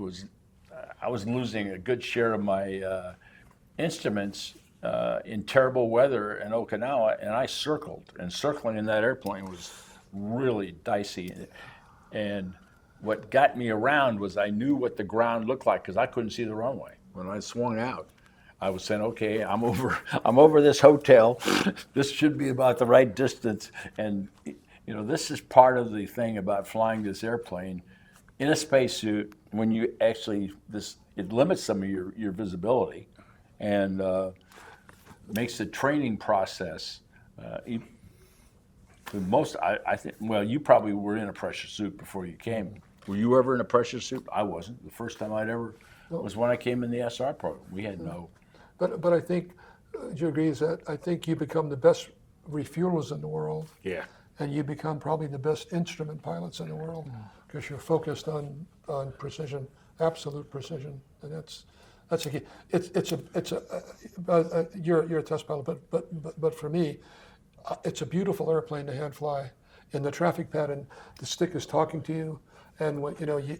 I was losing a good share of my instruments in terrible weather in Okinawa, and I circled. And circling in that airplane was really dicey. And what got me around was I knew what the ground looked like because I couldn't see the runway. When I swung out, I was saying, okay, I'm over this hotel. This should be about the right distance. And this is part of the thing about flying this airplane in a spacesuit. When you actually it limits some of your visibility, and makes the training process. The most, I think. Well, you probably were in a pressure suit before you came. Were you ever in a pressure suit? I wasn't. The first time I'd ever was when I came in the SR program. We had no. But I think, do you agree, is that I think you become the best refuelers in the world. Yeah. And you become probably the best instrument pilots in the world because you're focused on precision, absolute precision, and that's a key. You're a test pilot, but for me, it's a beautiful airplane to hand fly. In the traffic pattern, the stick is talking to you, and when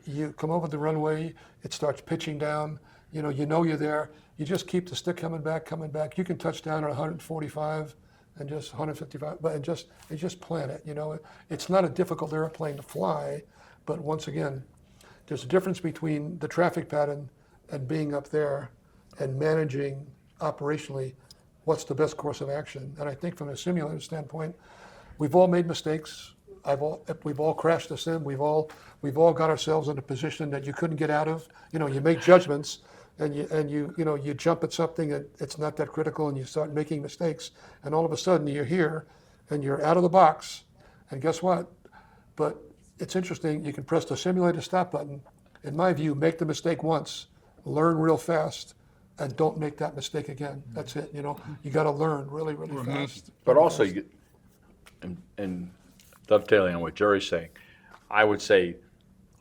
you come over the runway, it starts pitching down. You know you're there. You just keep the stick coming back. You can touch down at 145 and just 155, but and just plan it. It's not a difficult airplane to fly, but once again, there's a difference between the traffic pattern and being up there and managing operationally what's the best course of action. And I think from a simulator standpoint, we've all made mistakes. We've all crashed the sim. We've all got ourselves in a position that you couldn't get out of. You make judgments, and you jump at something and it's not that critical, and you start making mistakes, and all of a sudden you're here, and you're out of the box, and guess what? But it's interesting. You can press the simulator stop button. In my view, make the mistake once, learn real fast, and don't make that mistake again. That's it. You got to learn really, really fast. But also, and dovetailing on what Jerry's saying, I would say,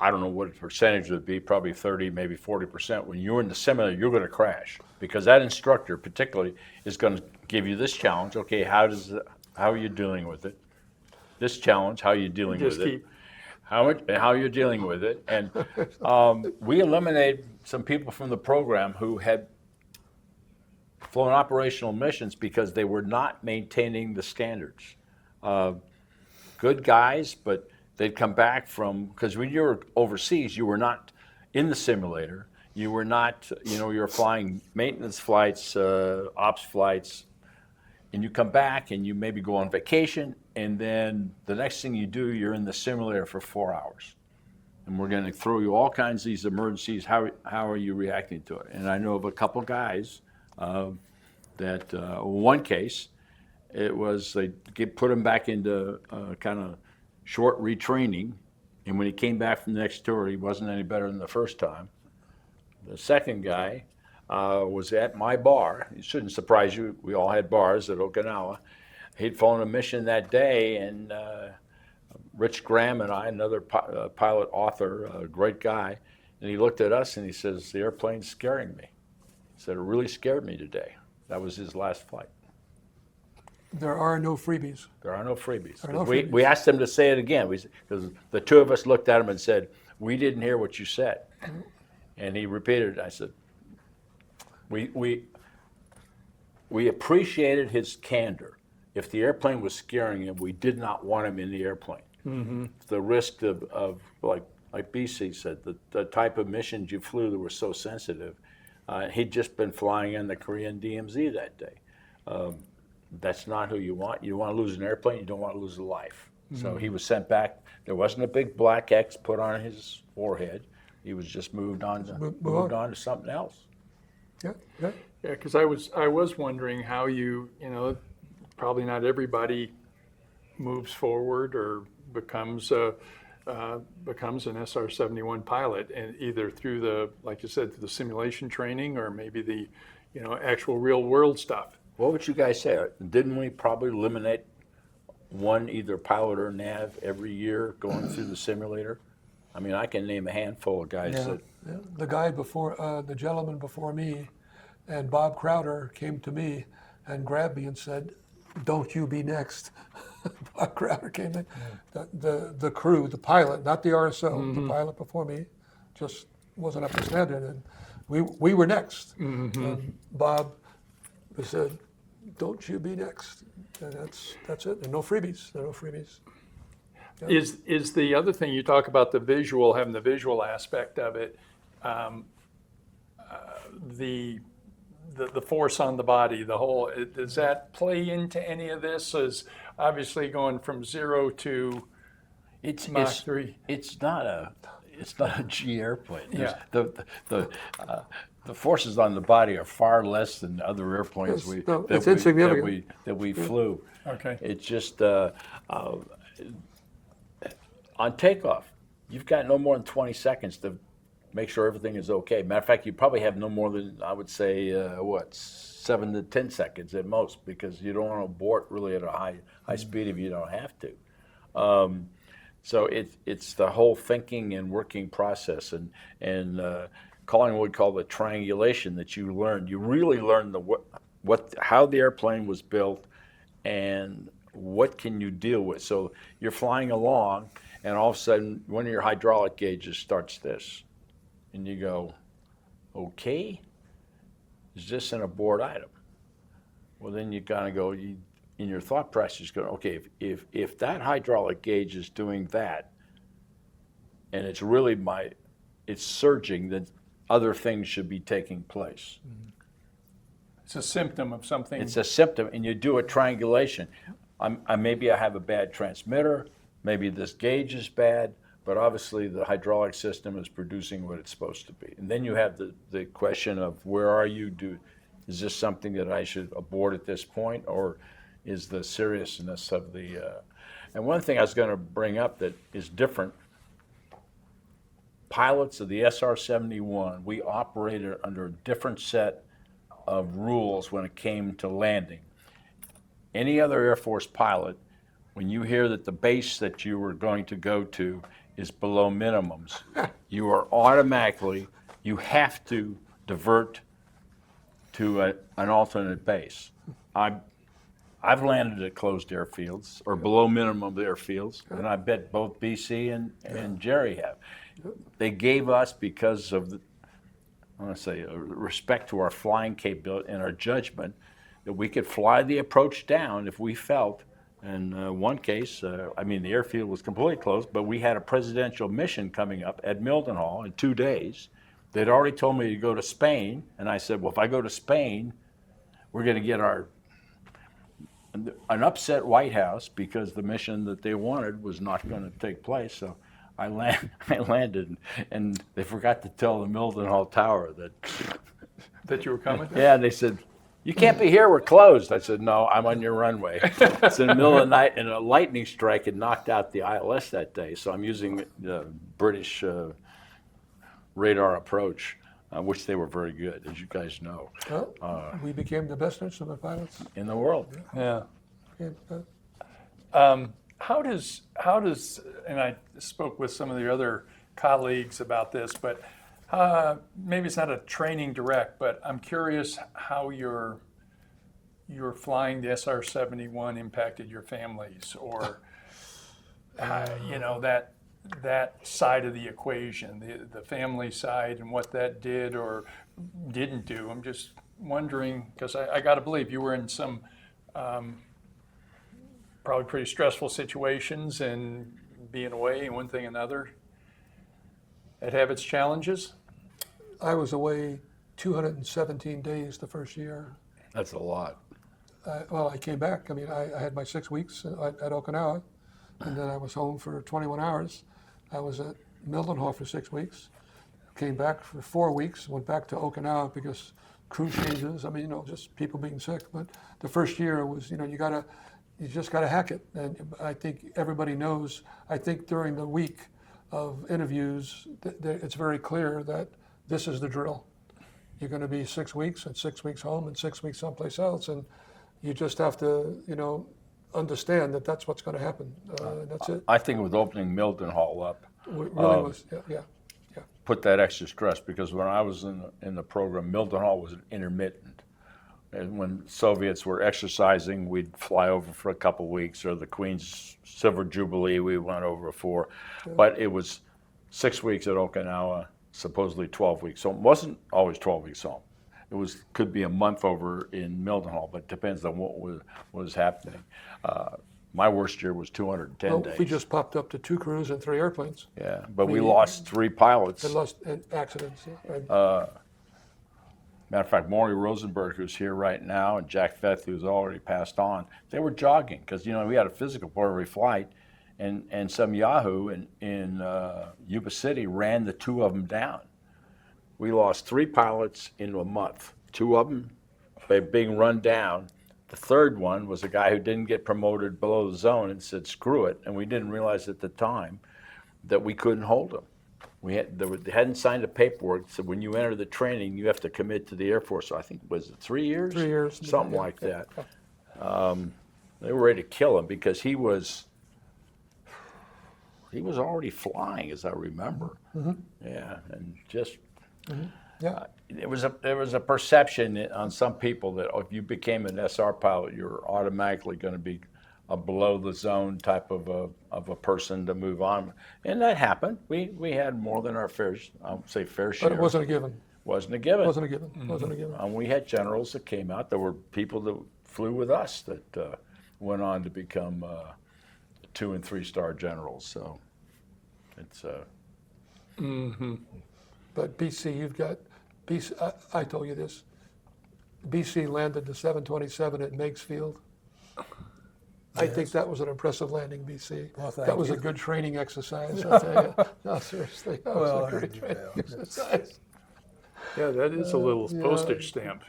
I don't know what the percentage would be, probably 30, maybe 40%. When you're in the simulator, you're going to crash because that instructor particularly is going to give you this challenge. Okay, how are you dealing with it? This challenge, how are you dealing with it? How you're dealing with it. And we eliminated some people from the program who had flown operational missions because they were not maintaining the standards. Good guys, but they'd come back because when you were overseas, you were not in the simulator. You were not, you were flying maintenance flights, ops flights, and you come back and you maybe go on vacation, and then the next thing you do, you're in the simulator for 4 hours. And we're going to throw you all kinds of these emergencies. How are you reacting to it? And I know of a couple guys one case, it was they put him back into kind of short retraining, and when he came back from the next tour, he wasn't any better than the first time. The second guy was at my bar. It shouldn't surprise you. We all had bars at Okinawa. He'd flown a mission that day, and Rich Graham and I, another pilot author, a great guy, and he looked at us and he says, "The airplane's scaring me." He said, "It really scared me today." That was his last flight. There are no freebies. There are no freebies. There are no freebies. We asked him to say it again because the two of us looked at him and said, "We didn't hear what you said." And he repeated it. I said, we appreciated his candor. If the airplane was scaring him, we did not want him in the airplane. Mm-hmm. The risk of like BC said, the type of missions you flew that were so sensitive. He'd just been flying in the Korean DMZ that day. That's not who you want. You want to lose an airplane, you don't want to lose a life. Mm-hmm. So he was sent back. There wasn't a big black X put on his forehead. He was just moved on to something else. Yeah. Yeah, because I was wondering how probably not everybody moves forward or becomes an SR-71 pilot, and either through like you said, through the simulation training or maybe the actual real world stuff. What would you guys say? Didn't we probably eliminate one either pilot or nav every year going through the simulator? I mean, I can name a handful of guys that. Yeah. The guy before, the gentleman before me, and Bob Crowder came to me and grabbed me and said, "Don't you be next." Bob Crowder came in. The crew, the pilot, not the RSO, mm-hmm. the pilot before me, just wasn't up to standard, and we were next. Mm-hmm. And Bob They said, "Don't you be next." And that's it. And no freebies. There are no freebies. Is the other thing you talk about the visual, having the visual aspect of it, the force on the body, the whole, does that play into any of this? As obviously going from 0 to Mach 3? It's not a G airplane. Yeah. The forces on the body are far less than other airplanes It's insignificant. that we flew. Okay. It's just on takeoff, you've got no more than 20 seconds to make sure everything is okay. Matter of fact, you probably have no more than, I would say, 7 to 10 seconds at most, because you don't want to abort really at a high speed if you don't have to. So it's the whole thinking and working process, and calling what we call the triangulation that you learn. You really learn how the airplane was built and what can you deal with. So you're flying along, and all of a sudden one of your hydraulic gauges starts this, and you go, okay, is this an abort item? Well, then you kind of go, in your thought process, go, okay, if that hydraulic gauge is doing that, and it's really it's surging, then other things should be taking place. It's a symptom of something. It's a symptom, and you do a triangulation. Maybe I have a bad transmitter, maybe this gauge is bad, but obviously the hydraulic system is producing what it's supposed to be. And then you have the question of, where are you? Is this something that I should abort at this point, or is the seriousness of the... And one thing I was going to bring up that is different, pilots of the SR-71, we operated under a different set of rules when it came to landing. Any other Air Force pilot, when you hear that the base that you were going to go to is below minimums, you are automatically, you have to divert to an alternate base. I've landed at closed airfields or below minimum airfields, and I bet both BC and Jerry have. They gave us, because of I want to say, respect to our flying capability and our judgment, that we could fly the approach down if we felt. In one case, the airfield was completely closed, but we had a presidential mission coming up at Mildenhall in 2 days. They'd already told me to go to Spain, and I said, well, if I go to Spain, we're going to get an upset White House, because the mission that they wanted was not going to take place. So I landed, and they forgot to tell the Mildenhall Tower that you were coming? Yeah, they said, you can't be here, we're closed. I said, no, I'm on your runway. It's in the middle of the night, and a lightning strike had knocked out the ILS that day, so I'm using the British radar approach, which they were very good, as you guys know. Well, we became the best instrument pilots in the world. Yeah. Yeah. How does, and I spoke with some of the other colleagues about this, but maybe it's not a training direct, but I'm curious how your flying the SR-71 impacted your families, or that side of the equation, the family side, and what that did or didn't do. I'm just wondering, because I got to believe you were in some probably pretty stressful situations, and being away and one thing and another. It have its challenges? I was away 217 days the first year. That's a lot. I came back. I had my 6 weeks at Okinawa, and then I was home for 21 hours. I was at Mildenhall for 6 weeks, came back for 4 weeks, went back to Okinawa because crew changes, just people being sick. But the first year was, you just got to hack it. And I think everybody knows, I think during the week of interviews, it's very clear that this is the drill. You're going to be 6 weeks, and 6 weeks home, and 6 weeks someplace else. And you just have to, understand that that's what's going to happen. That's it. I think with opening Mildenhall up, It really was, yeah. put that extra stress, because when I was in the program, Mildenhall was intermittent. And when Soviets were exercising, we'd fly over for a couple weeks, or the Queen's Silver Jubilee, we went over for. Yeah. But it was 6 weeks at Okinawa, supposedly 12 weeks home. It wasn't always 12 weeks home. could be a month over in Mildenhall, but it depends on what was happening. My worst year was 210 Well, days. we just popped up to 2 crews and 3 airplanes. Yeah, but we lost 3 pilots. And lost in accidents. Yeah. Matter of fact, Maury Rosenberg, who's here right now, and Jack Feth, who's already passed on, they were jogging because, we had a physical for every flight, and some Yahoo in Yuba City ran the 2 of them down. We lost 3 pilots in a month. 2 of them being run down. The 3rd one was a guy who didn't get promoted below the zone and said, screw it. And we didn't realize at the time that we couldn't hold him. They hadn't signed the paperwork, so when you enter the training, you have to commit to the Air Force. So I think, was it 3 years? 3 years. Something like that. They were ready to kill him because he was already flying, as I remember. Yeah, and just... Yeah. There was a perception on some people that if you became an SR pilot, you were automatically going to be a below the zone type of a person to move on, and that happened. We had more than our fair share. But it wasn't a given. Wasn't a given. Wasn't a given. Wasn't a given. And we had generals that came out. There were people that flew with us that went on to become 2- and 3-star generals. So it's. But BC, you've got BC. I told you this. BC landed the 727 at Meigs Field. I think that was an impressive landing, BC. Well, thank that was you. a good training exercise. I tell you. No, seriously, that was a great training exercise. Yeah, that is a little postage stamp.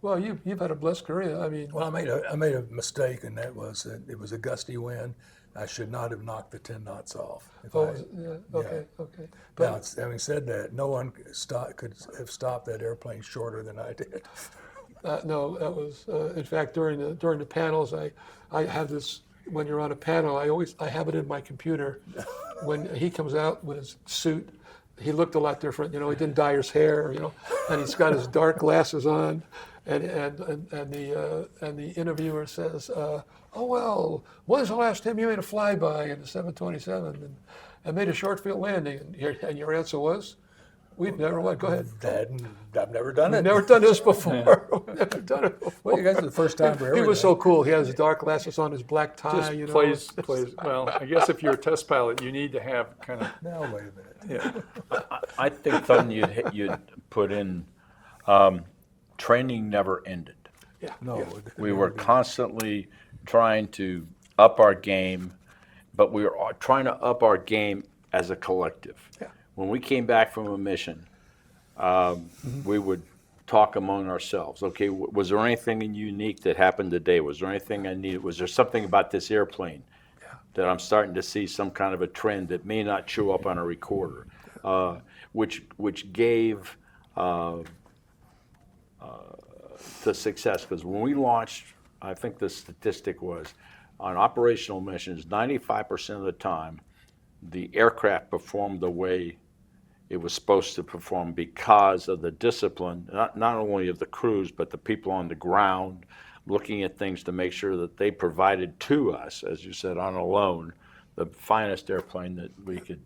Well, you've had a blessed career. I mean, Well, I made a mistake, and that was that it was a gusty wind. I should not have knocked the 10 knots off. okay. But Now, having said that, no one could have stopped that airplane shorter than I did. no, that was in fact during the panels. I have this when you're on a panel. I have it in my computer. When he comes out with his suit, he looked a lot different. He didn't dye his hair. And he's got his dark glasses on. And the interviewer says, "Oh well, when's the last time you made a flyby in the 727 and I made a short field landing?" And your answer was, "We've never what? Go ahead. I've never done it. We've never done this before. We've never done it before." Well, you guys are the first time for He everything. was so cool. He has his dark glasses on, his black tie. Just plays. Well, I guess if you're a test pilot, you need to have kind of. Now wait a minute. Yeah. I think something you'd put in. Training never ended. Yeah. No, yeah. We were constantly trying to up our game, but we were trying to up our game as a collective. Yeah. When we came back from a mission, we would talk among ourselves. Okay, was there anything unique that happened today? Was there anything I needed? Was there something about this airplane that I'm starting to see some kind of a trend that may not show up on a recorder, which gave the success? Because when we launched, I think the statistic was on operational missions, 95% of the time, the aircraft performed the way it was supposed to perform because of the discipline, not only of the crews, but the people on the ground, looking at things to make sure that they provided to us, as you said, on a loan, the finest airplane that we could,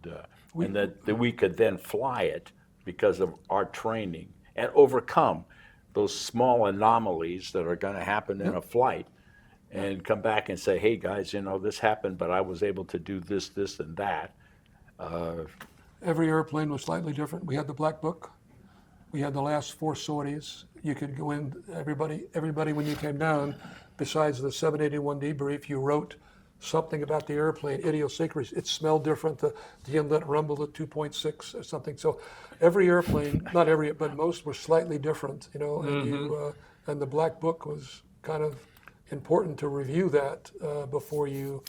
and that we could then fly it because of our training and overcome those small anomalies that are going to happen in a flight, and come back and say, hey guys, this happened, but I was able to do this, this, and that. Every airplane was slightly different. We had the Black Book. We had the last 4 sorties. You could go in, everybody when you came down, besides the 781 debrief, you wrote something about the airplane, idiosyncrasies. It smelled different, the inlet rumbled at 2.6 or something. So every airplane, not every, but most were slightly different, and the Black Book was kind of important to review that before you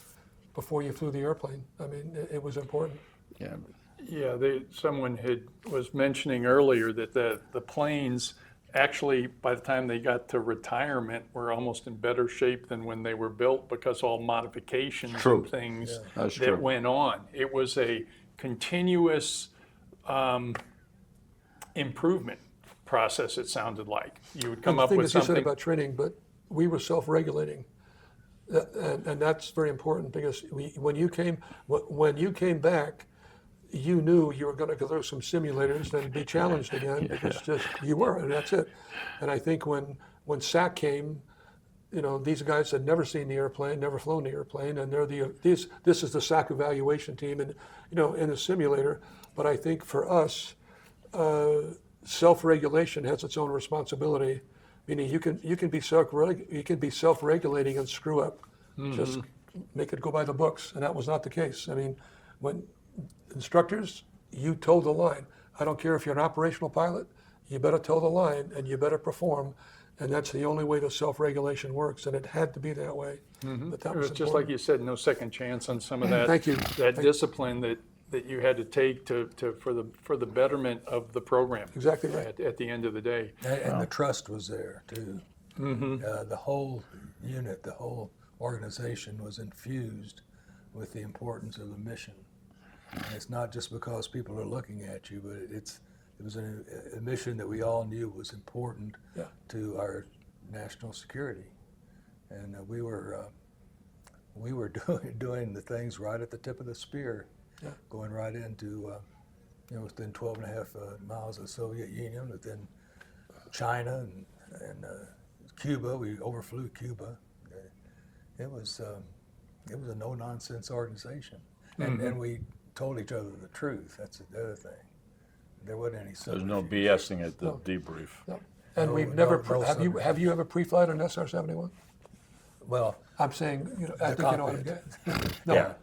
flew the airplane. I mean, it was important. Yeah. Yeah, someone was mentioning earlier that the planes actually, by the time they got to retirement, were almost in better shape than when they were built because all modifications and things that went on. It was a continuous improvement process, it sounded like. You would come up with The thing that you said something. about training, but we were self-regulating. And that's very important because when you came back, you knew you were going to go through some simulators and be challenged again because just you were, and that's it. And I think when SAC came, you know, these guys had never seen the airplane, never flown the airplane, and this is the SAC evaluation team, and you know, in a simulator. But I think for us, self-regulation has its own responsibility. Meaning you can be self-regulating and screw up, just make it go by the books, and that was not the case. I mean, when instructors, you toe the line. I don't care if you're an operational pilot, you better toe the line and you better perform, and that's the only way the self-regulation works, and it had to be that way. But that It was just like you said, no second chance on some of that. Thank you. That discipline that you had to take for the betterment of the program. Exactly right. At the end of the day. And the trust was there too. The whole unit, the whole organization was infused with the importance of the mission. And it's not just because people are looking at you, but it was a mission that we all knew was important to our national security. And we were doing the things right at the tip of the spear. Going right into, within 12 and a half miles of the Soviet Union, within China and Cuba. We overflew Cuba. It was a no-nonsense organization, and we told each other the truth. That's the other thing. There wasn't any. There's no BSing at the debrief. No. And we've never. Have you ever pre-flight an SR-71? Well, I'm saying, I think you know what I'm getting. No. Yeah.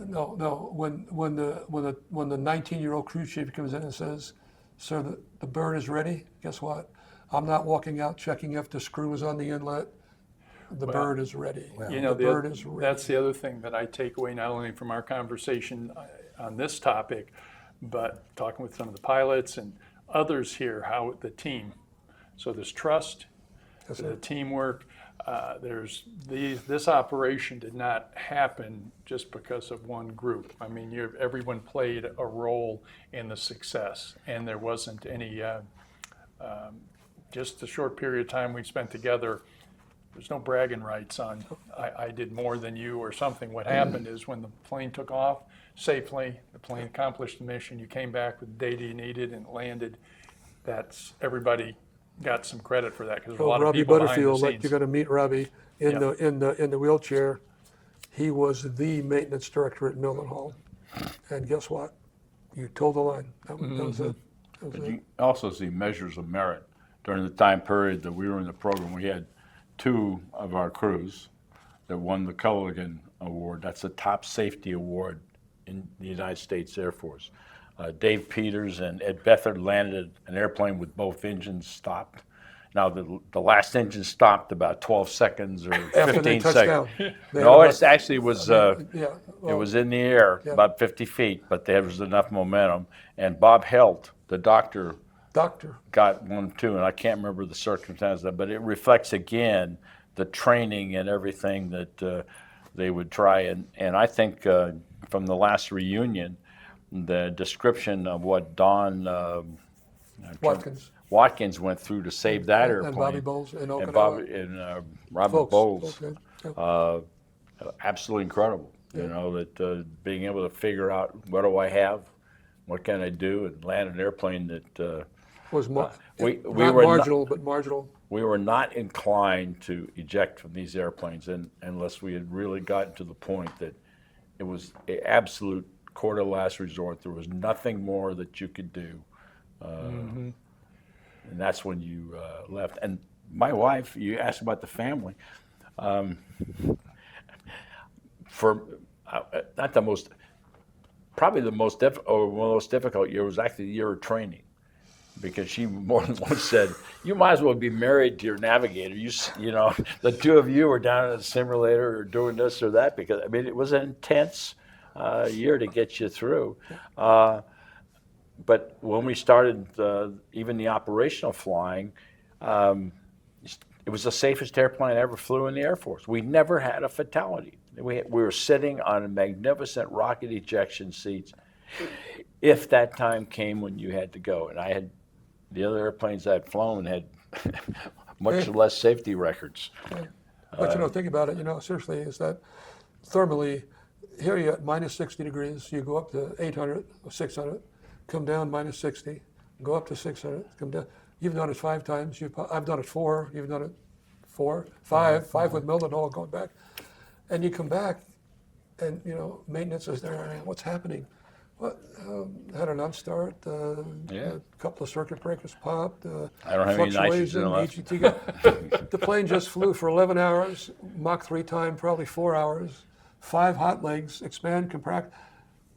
No. When the 19-year-old crew chief comes in and says, "Sir, the bird is ready," guess what? I'm not walking out checking if the screw is on the inlet. The bird is ready. The bird is ready. That's the other thing that I take away not only from our conversation on this topic, but talking with some of the pilots and others here, how the team. So there's trust, the teamwork. This operation did not happen just because of one group. I mean, everyone played a role in the success, and there wasn't any. Just the short period of time we spent together, there's no bragging rights on I did more than you or something. What happened is when the plane took off safely, the plane accomplished the mission. You came back with the data you needed and landed. That's everybody got some credit for that because there's a lot of Robbie people Butterfield, behind the like scenes. you're going to meet Robbie in the wheelchair. He was the maintenance director at Millenhall, and guess what? You told the line. That was it. But you also see measures of merit. During the time period that we were in the program, we had 2 of our crews that won the Culligan Award. That's the top safety award in the United States Air Force. Dave Peters and Ed Bethard landed an airplane with both engines stopped. Now, the last engine stopped about 12 seconds or 15 seconds. No, it actually was, it was in the air, about 50 feet, but there was enough momentum. And Bob Helt, the doctor, got one too, and I can't remember the circumstances, but it reflects again the training and everything that they would try. And I think from the last reunion, the description of what Don Watkins went through to save that airplane, and Bobby Bowles in and Okinawa, Robert Bowles, absolutely incredible. That being able to figure out what do I have, what can I do, and land an airplane that was we not were marginal, but marginal. We were not inclined to eject from these airplanes unless we had really gotten to the point that it was an absolute court of last resort. There was nothing more that you could do. And that's when you left. And my wife, you asked about the family. Probably the most difficult, or one of the most difficult year was actually the year of training, because she more than once said, "You might as well be married to your navigator. You know, the 2 of you are down in the simulator or doing this or that," because I mean it was an intense year to get you through. But when we started even the operational flying, it was the safest airplane I ever flew in the Air Force. We never had a fatality. We were sitting on magnificent rocket ejection seats if that time came when you had to go. And the other airplanes I had flown had much less safety records. But think about it, seriously, is that thermally, here you're at minus 60 degrees. You go up to 800 or 600, come down minus 60, go up to 600, come down. You've done it 5 times. I've done it 4. You've done it 4, 5 with Mildenhall going back. And you come back, and maintenance is there. What's happening? What had an unstart? A couple of circuit breakers popped. I don't have any nitrogen left. EGT the plane just flew for 11 hours, Mach 3 time, probably 4 hours, 5 hot legs, expand, contract.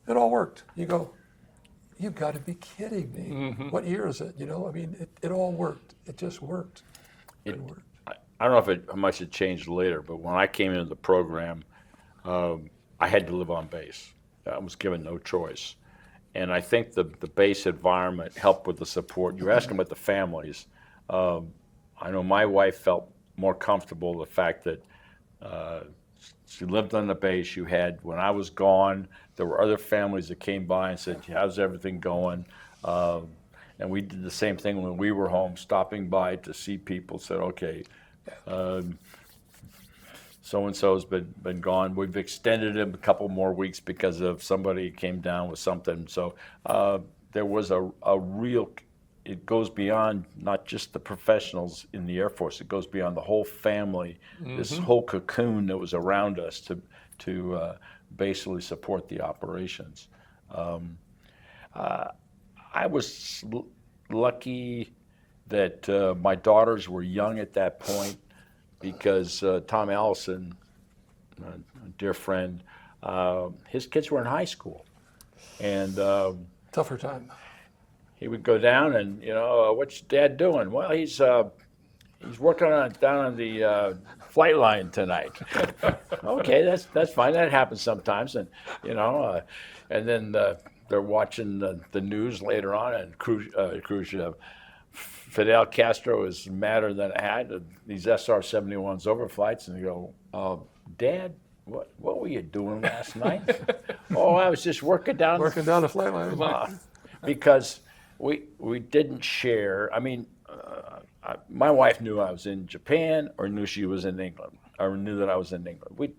It all worked. You go, you've got to be kidding me. What year is it? I mean, it all worked. It just worked. It worked. I don't know how much it changed later, but when I came into the program, I had to live on base. I was given no choice. And I think the base environment helped with the support. You were asking about the families. I know my wife felt more comfortable the fact that she lived on the base. When I was gone, there were other families that came by and said, how's everything going? And we did the same thing when we were home, stopping by to see people, said, okay, so-and-so's been gone. We've extended him a couple more weeks because of somebody came down with something. So there was a real, it goes beyond not just the professionals in the Air Force, it goes beyond the whole family, this whole cocoon that was around us to basically support the operations. I was lucky that my daughters were young at that point, because Tom Allison, a dear friend, his kids were in high school, and Tougher time. he would go down and what's Dad doing? Well, he's working down on the flight line tonight. Okay, that's fine. That happens sometimes, and and then they're watching the news later on, and Khrushchev. Fidel Castro is madder than a hat. These SR-71s overflights, and they go, Dad, what were you doing last night? Oh, I was just working down the flight line. Because we didn't share. I mean, my wife knew I was in Japan, or knew she was in England, or knew that I was in England. We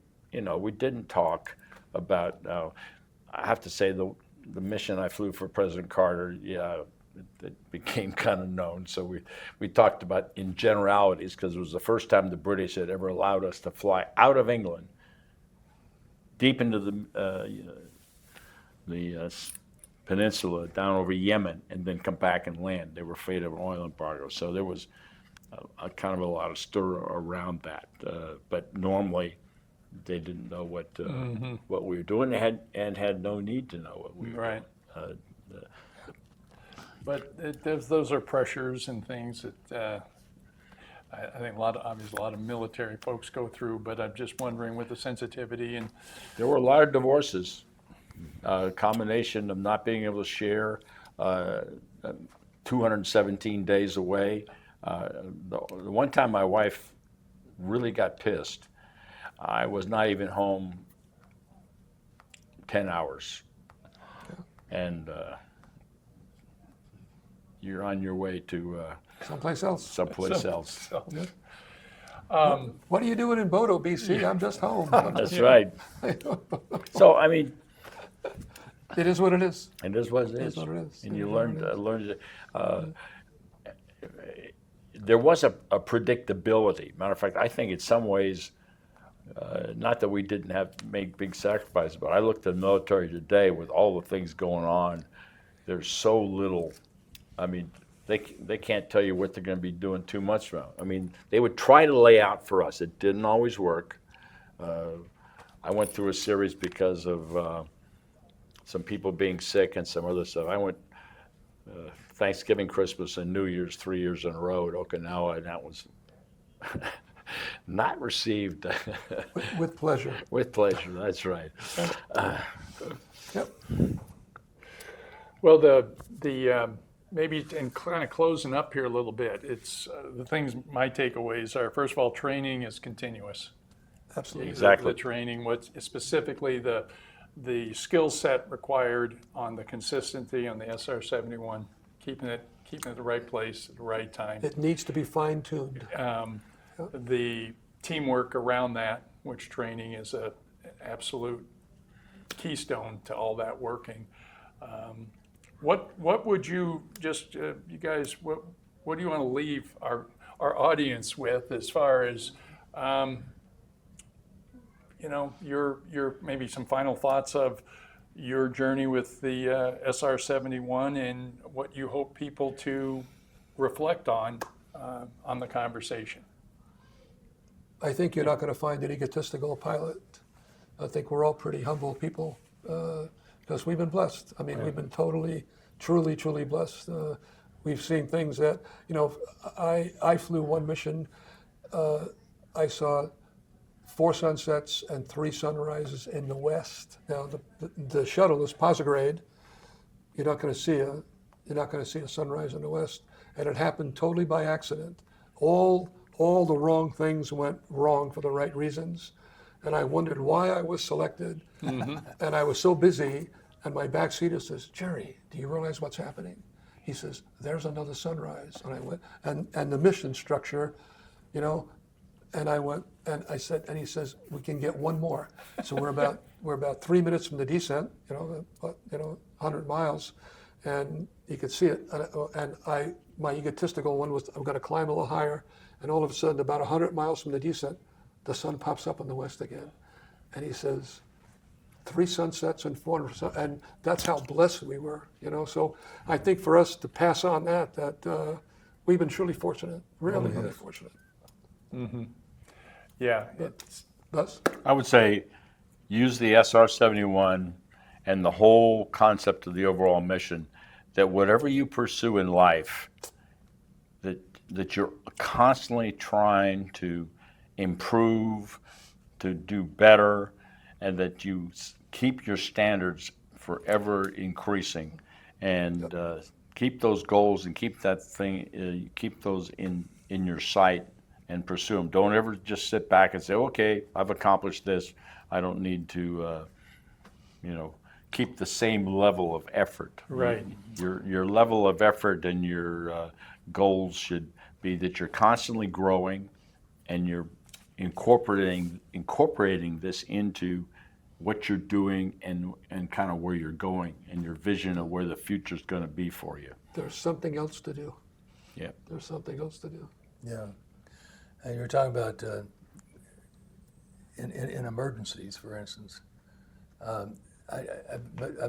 didn't talk about. I have to say the mission I flew for President Carter, it became kind of known. So we talked about in generalities, because it was the first time the British had ever allowed us to fly out of England deep into the peninsula down over Yemen, and then come back and land. They were afraid of an oil embargo. So there was a kind of a lot of stir around that. But normally they didn't know what we were doing, and had no need to know what we were doing. But those are pressures and things that I think a lot of military folks go through. But I'm just wondering, with the sensitivity and there were a lot of divorces, a combination of not being able to share, 217 days away. The one time my wife really got pissed, I was not even home 10 hours, and you're on your way to Someplace else. What are you doing in Bodo, BC? I'm just home. That's right. So, I mean, it is what it is. it is what it is. It is what it is. And you learned there was a predictability. Matter of fact, I think in some ways, not that we didn't have to make big sacrifices, but I looked at the military today with all the things going on. There's so little. I mean, they can't tell you what they're going to be doing 2 months from now. I mean, they would try to lay out for us. It didn't always work. I went through a series because of some people being sick and some other stuff. I went Thanksgiving, Christmas, and New Year's 3 years in a row at Okinawa, and that was not received. With pleasure. With pleasure, that's right. Yep. well, the maybe in kind of closing up here a little bit, it's the things, my takeaways are, first of all, training is continuous. Absolutely. Exactly. The training, what specifically the skill set required on the consistency on the SR-71, keeping it at the right place at the right time. It needs to be fine-tuned. The teamwork around that, which training is a absolute keystone to all that working. What would you just you guys what do you want to leave our audience with as far as your maybe some final thoughts of your journey with the SR-71 and what you hope people to reflect on the conversation? I think you're not going to find an egotistical pilot. I think we're all pretty humble people because we've been blessed. I mean, we've been totally, truly blessed. We've seen things that, I flew one mission. I saw 4 sunsets and 3 sunrises in the west. Now, the shuttle is posigrade. You're not going to see a sunrise in the west, and it happened totally by accident. All the wrong things went wrong for the right reasons, and I wondered why I was selected. And I was so busy, and my backseater says, "Jerry, do you realize what's happening?" He says, "There's another sunrise." And I went, and the mission structure, and I went, and I said, and he says, "We can get one more." So we're about 3 minutes from the descent, 100 miles, and you could see it. And my egotistical one was, I'm going to climb a little higher, and all of a sudden, about 100 miles from the descent, the sun pops up in the west again, and he says, 3 sunsets and 400, and that's how blessed we were, So I think for us to pass on that we've been truly fortunate, really fortunate. Yeah. Buzz? I would say use the SR-71 and the whole concept of the overall mission, that whatever you pursue in life, that you're constantly trying to improve, to do better, and that you keep your standards forever increasing, and keep those goals and keep that thing, keep those in your sight and pursue them. Don't ever just sit back and say, "Okay, I've accomplished this. I don't need to, keep the same level of effort." Right. Your level of effort and your goals should be that you're constantly growing, and you're incorporating this into what you're doing and kind of where you're going and your vision of where the future's going to be for you. There's something else to do. Yeah. There's something else to do. Yeah. And you're talking about in emergencies, for instance. I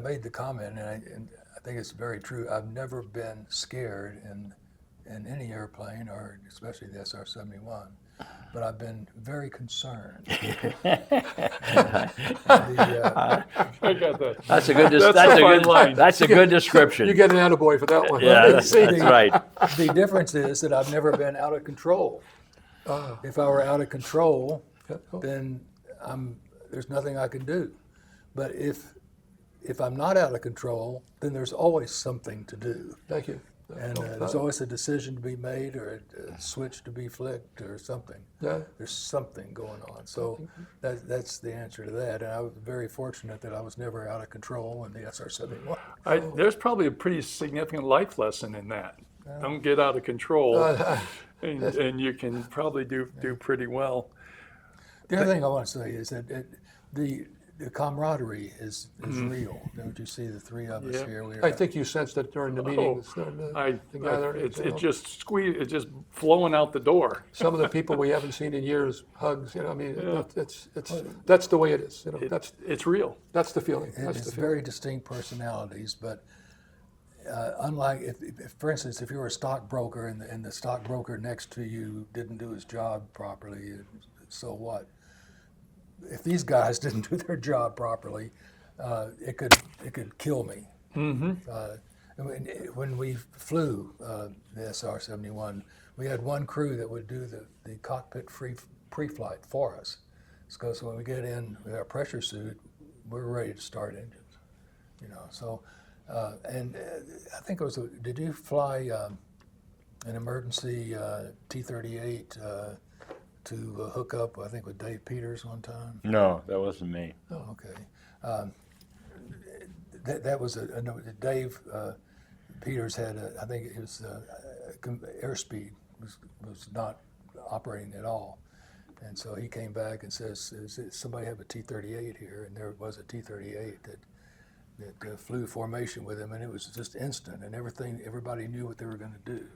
made the comment, and I think it's very true. I've never been scared in any airplane, or especially the SR-71, but I've been very concerned. I got that. That's a good. line. That's a good description. You get an attaboy for that one. Yeah, that's right. The difference is that I've never been out of control. If I were out of control, then there's nothing I can do. But if I'm not out of control, then there's always something to do. Thank you. And there's always a decision to be made, or a switch to be flicked, or something. Yeah. There's something going on. So that's the answer to that. And I was very fortunate that I was never out of control in the SR-71. There's probably a pretty significant life lesson in that. Don't get out of control, and you can probably do pretty well. The other thing I want to say is that the camaraderie is real. Don't you see the 3 of us here? I think you sensed it during the meetings. It's just flowing out the door. Some of the people we haven't seen in years, hugs. That's the way it is. It's real. That's the feeling. It's very distinct personalities, but unlike, if, for instance, if you were a stockbroker and the stockbroker next to you didn't do his job properly, so what? If these guys didn't do their job properly, it could kill me. When we flew the SR-71, we had one crew that would do the cockpit pre-flight for us. So when we get in with our pressure suit, we're ready to start engines. So and I think it was. Did you fly an emergency T-38? To hook up, I think, with Dave Peters one time? No, that wasn't me. Oh, okay. That was Dave Peters had, I think his airspeed was not operating at all. And so he came back and says, "Does somebody have a T-38 here?" And there was a T-38 that flew formation with him, and it was just instant, and everybody knew what they were going to do.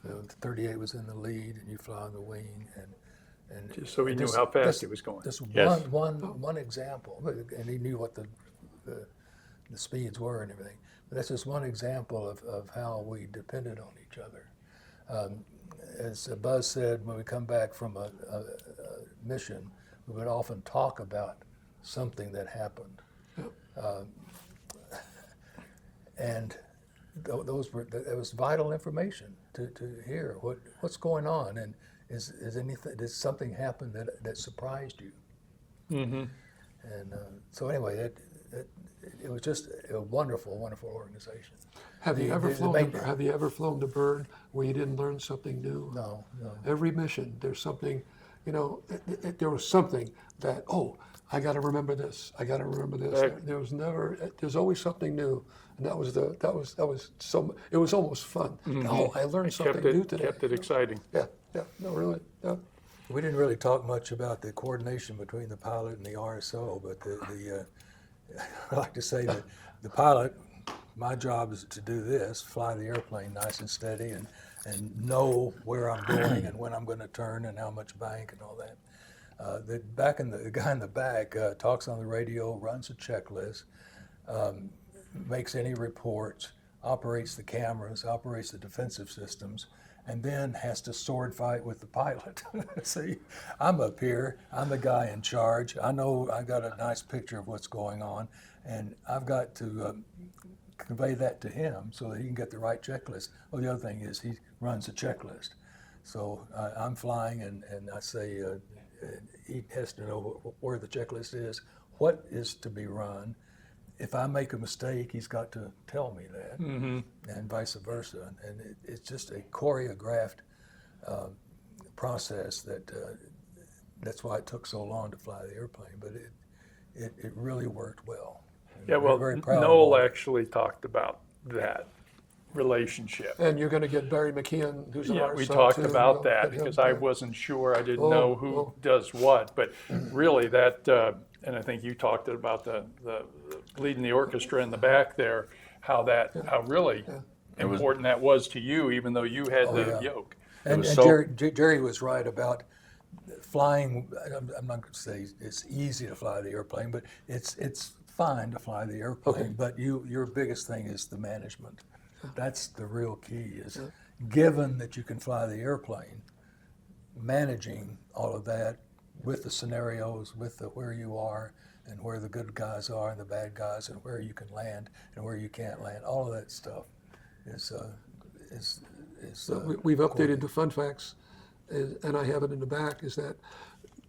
The 38 was in the lead, and you fly on the wing, and Just so he knew how fast he was going. Just Yes. one example, and he knew what the speeds were and everything. But that's just one example of how we depended on each other. As Buzz said, when we come back from a mission, we would often talk about something that happened. And it was vital information to hear what's going on, and did something happen that surprised you? Mm-hmm. And so anyway, it was just a wonderful, wonderful organization. Have you ever flown the Bird where you didn't learn something new? No. Every mission, there's something, there was something that, I got to remember this. I got to remember this. There's always something new, and it was almost fun. Mm-hmm. Oh, I learned something new today. Kept it exciting. Yeah, no, really, no. We didn't really talk much about the coordination between the pilot and the RSO, but I like to say that the pilot, my job is to do this, fly the airplane nice and steady, and know where I'm going and when I'm going to turn and how much bank and all that. The guy in the back talks on the radio, runs a checklist, makes any reports, operates the cameras, operates the defensive systems, and then has to sword fight with the pilot. See, I'm up here, I'm the guy in charge. I know I got a nice picture of what's going on, and I've got to convey that to him so that he can get the right checklist. Well, the other thing is he runs a checklist. So I'm flying, and I say he has to know where the checklist is, what is to be run. If I make a mistake, he's got to tell me that, Mm-hmm. and vice versa. And it's just a choreographed process that's why it took so long to fly the airplane. But it really worked well. And Yeah, well, we're very proud of Noel all that. actually talked about that relationship. And you're going to get Barry McKeon, who's an Yeah, RSO we talked too, about get that him, because I yeah. wasn't sure. I didn't Oh, know who oh. does what, but really that, and I think you talked about the leading the orchestra in the back there, how really important that was to you, even though you had the yeah. yoke. And was so- Jerry was right about flying. I'm not going to say it's easy to fly the airplane, but it's fine to fly the airplane. Okay. But your biggest thing is the management. That's the real key. Is given that you can fly the airplane, managing all of that with the scenarios, with where you are and where the good guys are and the bad guys, and where you can land and where you can't land. All of that stuff is. We've updated the fun facts, and I have it in the back, is that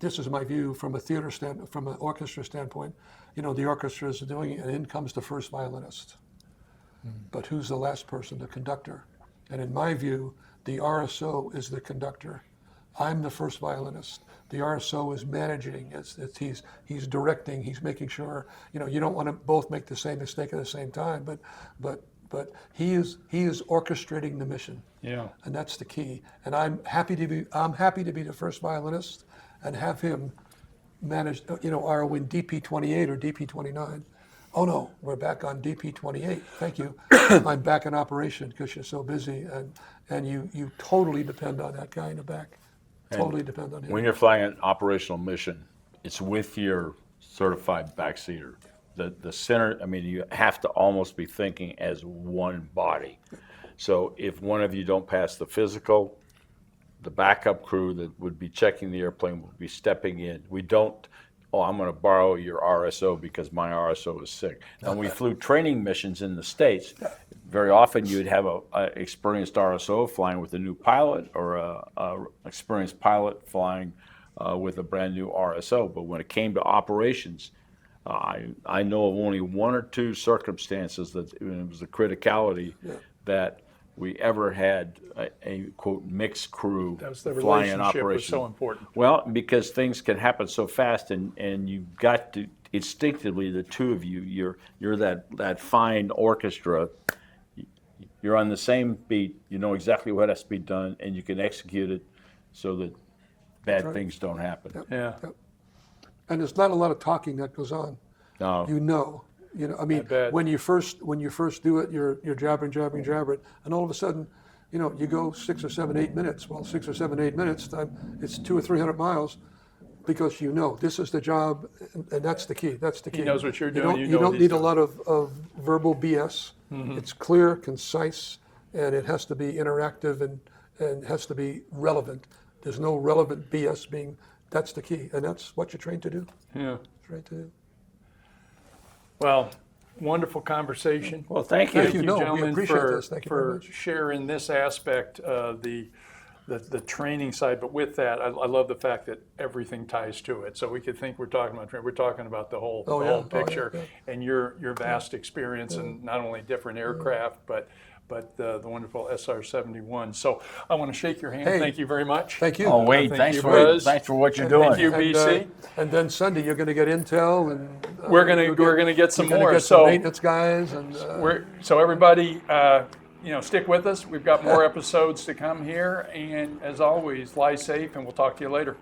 this is my view from a from an orchestra standpoint. The orchestra is doing it, and in comes the first violinist. But who's the last person? The conductor. And in my view, the RSO is the conductor. I'm the first violinist. The RSO is managing. He's directing. He's making sure. You don't want to both make the same mistake at the same time. But he is orchestrating the mission. Yeah. And that's the key. And I'm happy to be the first violinist and have him manage. Are we in DP-28 or DP-29? Oh no, we're back on DP-28. Thank you. I'm back in operation because you're so busy, and you totally depend on that guy in the back. Totally depend on him. When you're flying an operational mission, it's with your certified backseater. The center, you have to almost be thinking as one body. So if one of you don't pass the physical, the backup crew that would be checking the airplane would be stepping in. We don't, I'm going to borrow your RSO because my RSO is sick. Now, when we flew training missions in the States, very often you'd have a experienced RSO flying with a new pilot, or a experienced pilot flying with a brand new RSO. But when it came to operations, I know of only one or two circumstances that it was the criticality that we ever had a quote mixed crew That was the flying an relationship was operation. so important. Well, because things can happen so fast, and you've got to instinctively, the two of you, you're that fine orchestra. You're on the same beat. You know exactly what has to be done, and you can execute it so that bad things don't happen. Yeah. And there's not a lot of talking that goes on. No. You know. I mean, bet. when you first do it, you're jabbering, and all of a sudden, you go 6 or 7, 8 minutes. Well, 6 or 7, 8 minutes, it's 200 or 300 miles, because this is the job, and that's the key. That's the key. He knows what you're doing. You don't need a lot of verbal BS. It's clear, concise, and it has to be interactive and has to be relevant. There's no relevant BS being. That's the key, and that's what you're trained to do. Yeah. Trained to do. Well, wonderful conversation. Well, thank you. Thank you. No, we gentlemen, appreciate for, this. Thank you very for much. sharing this aspect of the training side. But with that, I love the fact that everything ties to it. So we could think we're talking about training. We're talking about the whole, Oh, the yeah. whole Oh, yeah, picture, yeah. and your vast experience in not only different aircraft, but the wonderful SR-71. So I want to shake your hand. Hey. Thank you very much. Thank you. Oh, Wade, Thank thanks you, for Buzz. what you're doing. Thank you, BC. And then Sunday you're going to get intel, and We're gonna get some you're gonna more. Get some So maintenance guys, and so everybody, stick with us. We've got more episodes to come here, and as always, lie safe, and we'll talk to you later.